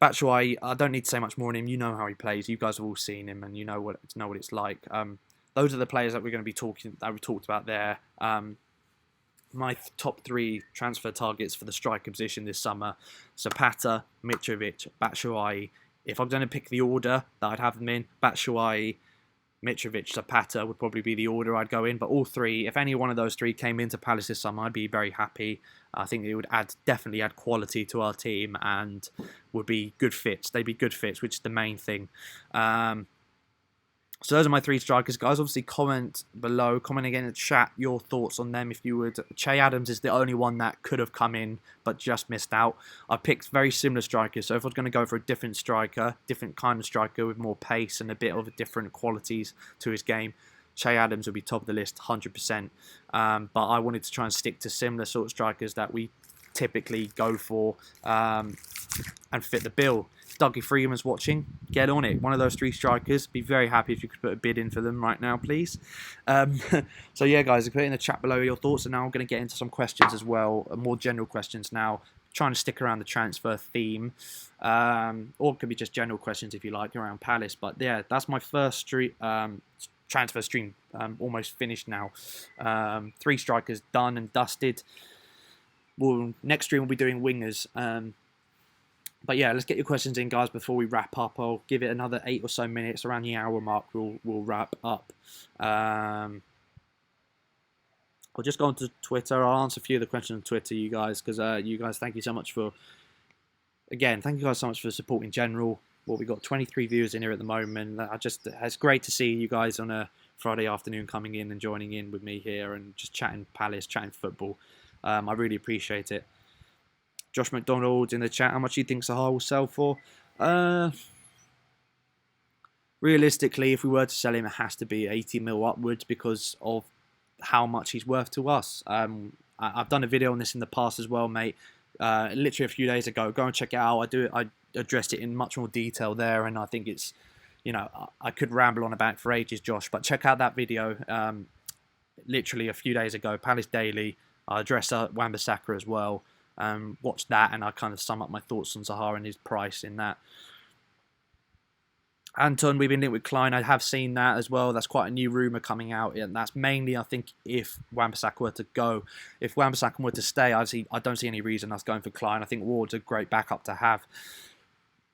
Batshuayi, I don't need to say much more on him. You know how he plays. You guys have all seen him, and you know what it's like. Those are the players that we're going to be that we talked about there. My top 3 transfer targets for the striker position this summer: Zapata, Mitrovic, Batshuayi. If I'm going to pick the order that I'd have them in, Batshuayi, Mitrovic, Zapata would probably be the order I'd go in. But all 3, if any one of those 3 came into Palace this summer, I'd be very happy. I think it would definitely add quality to our team and would be good fits. They'd be good fits, which is the main thing. So those are my 3 strikers, guys. Obviously, comment below. Comment again in the chat your thoughts on them if you would. Trey Adams is the only one that could have come in but just missed out. I picked very similar strikers. So if I was going to go for a different striker, different kind of striker with more pace and a bit of different qualities to his game, Trey Adams would be top of the list 100%. But I wanted to try and stick to similar sort of strikers that we typically go for and fit the bill. Dougie Freeman's watching, get on it. One of those 3 strikers. Be very happy if you could put a bid in for them right now, please. So yeah, guys, put in the chat below your thoughts, and now I'm going to get into some questions as well, more general questions now, trying to stick around the transfer theme, or it could be just general questions if you like around Palace. But yeah, that's my first transfer stream almost finished now. 3 strikers done and dusted. Next stream we'll be doing wingers. But yeah, let's get your questions in, guys, before we wrap up. I'll give it another 8 or so minutes. Around the hour mark, we'll wrap up. I'll just go on to Twitter. I'll answer a few of the questions on Twitter, you guys, because you guys, thank you so much for, again, thank you guys so much for the support in general. Well, we've got 23 viewers in here at the moment. It's great to see you guys on a Friday afternoon coming in and joining in with me here and just chatting Palace, chatting football. I really appreciate it. Josh McDonald in the chat, how much do you think Zaha will sell for? Realistically, if we were to sell him, it has to be 80 mil upwards because of how much he's worth to us. I've done a video on this in the past as well, mate. Literally a few days ago. Go and check it out. I addressed it in much more detail there, and I think it's, you know, I could ramble on about it for ages, Josh, but check out that video. Literally a few days ago, Palace Daily. I addressed Wan-Bissaka as well. Watch that, and I kind of sum up my thoughts on Zaha and his price in that. Anton, we've been linked with Klein. I have seen that as well. That's quite a new rumour coming out, and that's mainly, I think, if Wan-Bissaka were to go. If Wan-Bissaka were to stay, I don't see any reason us going for Klein. I think Ward's a great backup to have.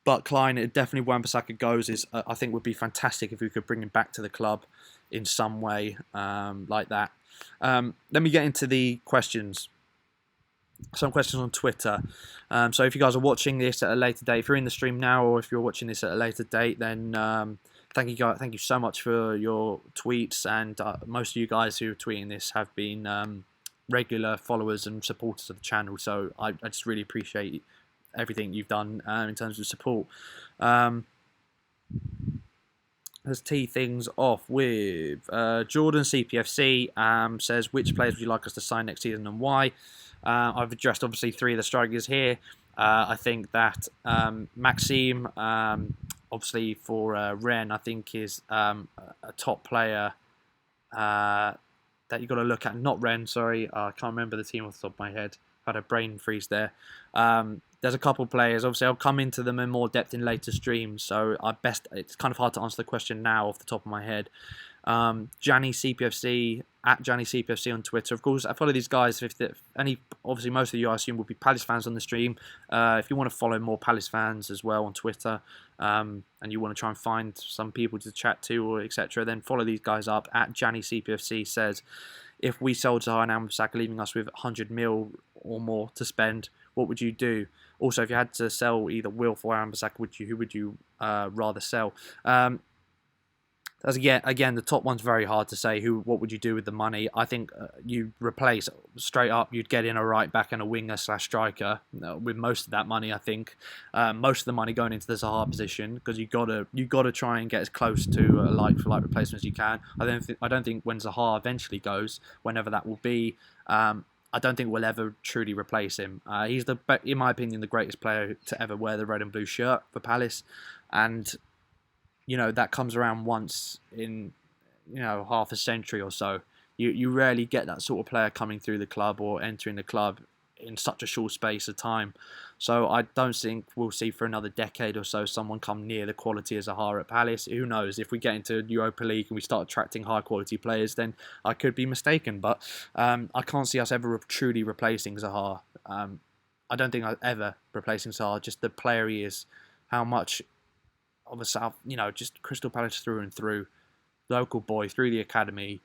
But Klein, definitely Wan-Bissaka goes, I think would be fantastic if we could bring him back to the club in some way like that. Let me get into the questions. Some questions on Twitter. So if you guys are watching this at a later date, if you're in the stream now, or if you're watching this at a later date, then thank you guys. Thank you so much for your tweets, and most of you guys who are tweeting this have been regular followers and supporters of the channel. So I just really appreciate everything you've done in terms of support. Let's tee things off with Jordan CPFC says, which players would you like us to sign next season and why? I've addressed obviously 3 of the strikers here. I think that Maxime, obviously for Rennes, I think is a top player. that you've got to look at. Not Rennes, sorry. I can't remember the team off the top of my head. I've had a brain freeze there. There's a couple of players. Obviously, I'll come into them in more depth in later streams. So it's kind of hard to answer the question now off the top of my head. Gianni CPFC, at Gianni CPFC on Twitter. Of course, I follow these guys. Obviously, most of you, I assume, will be Palace fans on the stream. If you want to follow more Palace fans as well on Twitter, and you want to try and find some people to chat to, or etc., then follow these guys up. At Gianni CPFC says, if we sold Zaha and Wan-Bissaka, leaving us with 100 mil or more to spend, what would you do? Also, if you had to sell either Wilf or Wan-Bissaka, who would you rather sell? As again, the top one's very hard to say. What would you do with the money? I think you replace straight up. You'd get in a right back and a winger / striker with most of that money. I think most of the money going into the Zaha position, because you gotta try and get as close to a like for like replacement as you can. I don't think when Zaha eventually goes, whenever that will be, I don't think we'll ever truly replace him. He's in my opinion, the greatest player to ever wear the red and blue shirt for Palace, and that comes around once in, half a century or so. You rarely get that sort of player coming through the club or entering the club in such a short space of time. So I don't think we'll see for another decade or so someone come near the quality of Zaha at Palace. Who knows? If we get into Europa League and we start attracting high quality players, then I could be mistaken. But I can't see us ever truly replacing Zaha. I don't think I'll ever replacing Zaha. Just the player he is, how much of a South, just Crystal Palace through and through, local boy through the academy.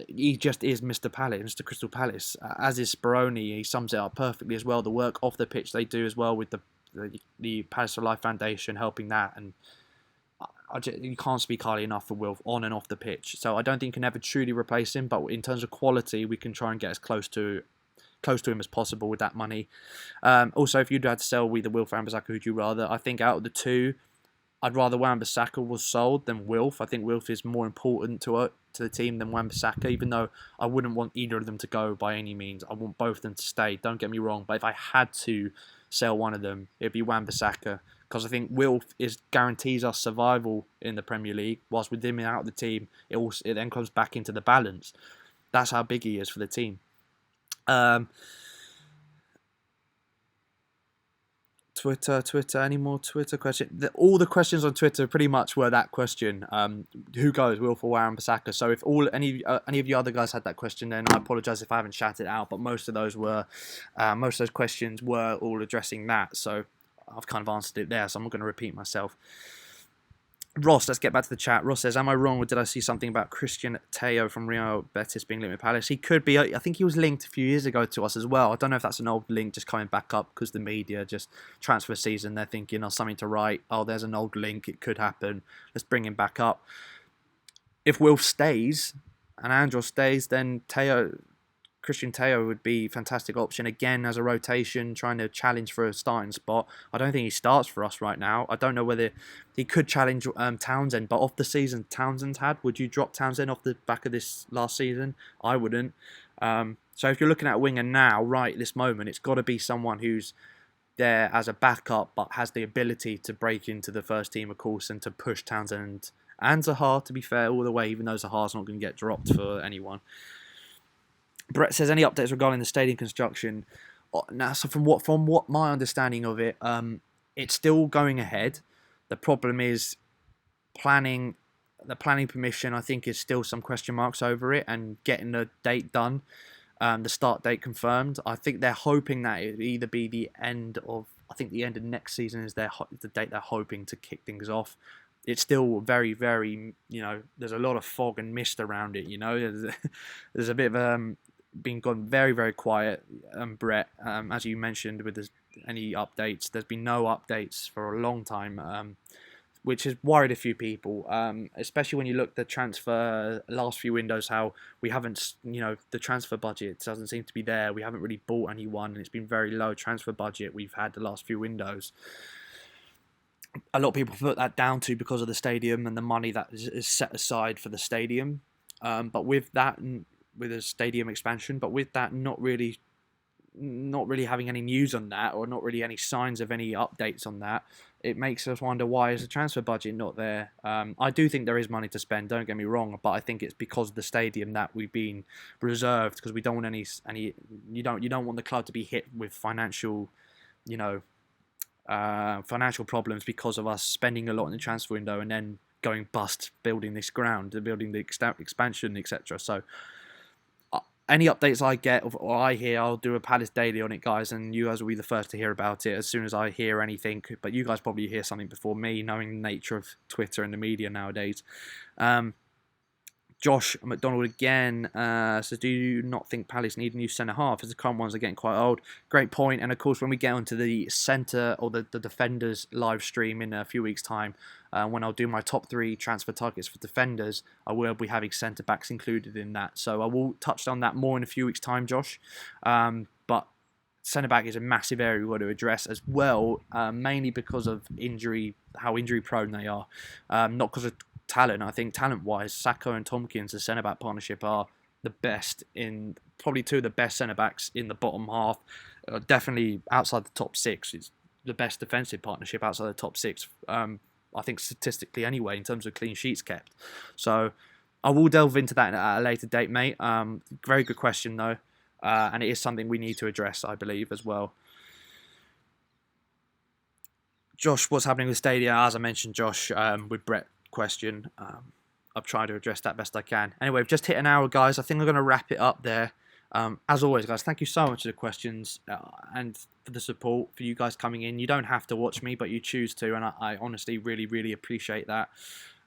He just is Mr. Palace, Mr. Crystal Palace. As is Speroni, he sums it up perfectly as well. The work off the pitch they do as well with the Palace for Life Foundation helping that, and you can't speak highly enough for Wilf on and off the pitch. So I don't think you can ever truly replace him, but in terms of quality, we can try and get as close to him as possible with that money. Also, if you'd had to sell either Wilf or Wan-Bissaka, who'd you rather? I think out of the two, I'd rather Wan-Bissaka was sold than Wilf. I think Wilf is more important to the team than Wan-Bissaka, even though I wouldn't want either of them to go by any means. I want both of them to stay, don't get me wrong. But if I had to sell one of them, it'd be Wan-Bissaka, because I think Wilf guarantees us survival in the Premier League, whilst with him out of the team, it then comes back into the balance. That's how big he is for the team. Twitter, any more Twitter questions? All the questions on Twitter pretty much were that question. Who goes, Wilf or Wan-Bissaka? So if any of you other guys had that question, then I apologise if I haven't shouted it out. But most of those questions were all addressing that. So I've kind of answered it there. So I'm not going to repeat myself. Ross, let's get back to the chat. Ross says, am I wrong or did I see something about Christian Teo from Real Betis being linked with Palace? He could be. I think he was linked a few years ago to us as well. I don't know if that's an old link just coming back up because the media, just transfer season, they're thinking, something to write. Oh, there's an old link. It could happen. Let's bring him back up. If Wilf stays and Andros stays, then Christian Teo would be a fantastic option again as a rotation, trying to challenge for a starting spot. I don't think he starts for us right now. I don't know whether he could challenge Townsend, but off the season Townsend's had, would you drop Townsend off the back of this last season? I wouldn't. So if you're looking at a winger now, right at this moment, it's got to be someone who's there as a backup, but has the ability to break into the first team, of course, and to push Townsend and Zaha, to be fair, all the way, even though Zaha's not going to get dropped for anyone. Brett says, any updates regarding the stadium construction? Now, so from what my understanding of it, it's still going ahead. The problem is planning. The planning permission, I think, is still some question marks over it, and getting the date done, the start date confirmed. I think they're hoping that it will either be the end of next season is the date they're hoping to kick things off. It's still very, very, there's a lot of fog and mist around it. There's a bit of been gone very, very quiet. Brett, as you mentioned, with any updates, there's been no updates for a long time, which has worried a few people, especially when you look at the transfer last few windows, how we haven't, the transfer budget doesn't seem to be there. We haven't really bought anyone, and it's been very low transfer budget we've had the last few windows. A lot of people put that down to because of the stadium and the money that is set aside for the stadium. But with that, with a stadium expansion, but with that not really having any news on that, or not really any signs of any updates on that, it makes us wonder, why is the transfer budget not there? I do think there is money to spend. Don't get me wrong, but I think it's because of the stadium that we've been reserved, because we don't want any. You don't want the club to be hit with financial, financial problems because of us spending a lot in the transfer window and then going bust building this ground, building the expansion, etc. So any updates I get or I hear, I'll do a Palace Daily on it, guys, and you guys will be the first to hear about it as soon as I hear anything. But you guys probably hear something before me, knowing the nature of Twitter and the media nowadays. Josh McDonald again says, do you not think Palace need a new centre-half, as the current ones are getting quite old? Great point. And of course, when we get onto the centre or the defenders live stream in a few weeks' time, when I'll do my top 3 transfer targets for defenders, I will be having centre-backs included in that. So I will touch on that more in a few weeks' time, Josh. But centre-back is a massive area we've got to address as well, mainly because of how injury-prone they are. Not because of talent. I think talent-wise, Sacco and Tompkins, the centre-back partnership, are the best probably 2 of the best centre-backs in the bottom half. Definitely outside the top 6. It's the best defensive partnership outside the top 6. I think statistically anyway, in terms of clean sheets kept. So I will delve into that at a later date, mate. Very good question though, and it is something we need to address, I believe, as well. Josh, what's happening with Stadia? As I mentioned, Josh, with Brett question, I've tried to address that best I can. Anyway, we've just hit an hour, guys. I think I'm going to wrap it up there. As always, guys, thank you so much for the questions and for the support, for you guys coming in. You don't have to watch me, but you choose to, and I honestly really, really appreciate that.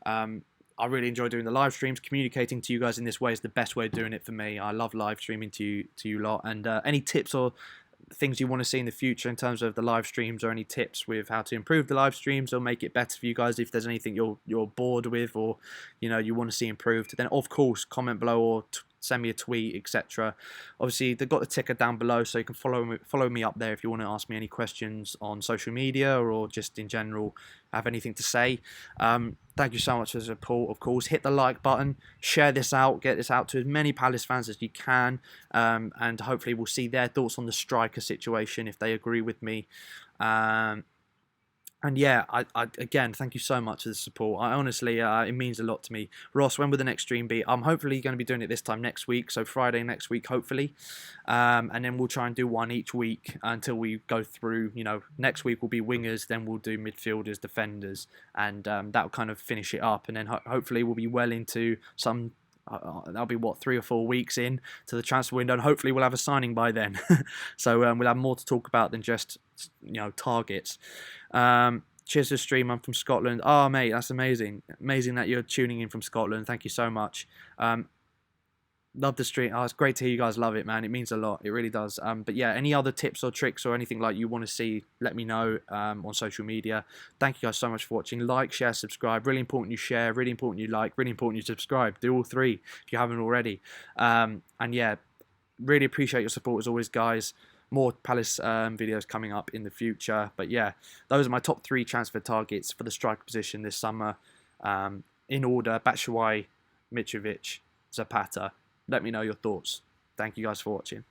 I really enjoy doing the live streams. Communicating to you guys in this way is the best way of doing it for me. I love live streaming to you lot. And any tips or things you want to see in the future in terms of the live streams, or any tips with how to improve the live streams or make it better for you guys, if there's anything you're bored with or you want to see improved, then of course comment below or send me a tweet, etc. Obviously, they've got the ticker down below, so you can follow me up there if you want to ask me any questions on social media or just in general have anything to say. Thank you so much for the support. Of course, hit the like button, share this out, get this out to as many Palace fans as you can, and hopefully we'll see their thoughts on the striker situation if they agree with me. And yeah, I again, thank you so much for the support. I honestly, it means a lot to me. Ross, when will the next stream be? I'm hopefully going to be doing it this time next week, so Friday next week, hopefully. And then we'll try and do one each week until we go through, next week will be wingers, then we'll do midfielders, defenders, and that'll kind of finish it up. And then hopefully we'll be well into some... that'll be 3 or 4 weeks in to the transfer window, and hopefully we'll have a signing by then. So we'll have more to talk about than just targets. Cheers to the stream. I'm from Scotland. Oh mate, that's amazing that you're tuning in from Scotland. Thank you so much. Love the stream. Oh, it's great to hear you guys love it, man. It means a lot. It really does. But yeah, any other tips or tricks or anything like you want to see, let me know on social media. Thank you guys so much for watching. Like, share, subscribe. Really important you share. Really important you like. Really important you subscribe. Do all 3 if you haven't already. And yeah, really appreciate your support as always, guys. More Palace videos coming up in the future. But yeah, those are my top 3 transfer targets for the striker position this summer. In order: Batshuayi, Mitrovic, Zapata. Let me know your thoughts. Thank you guys for watching.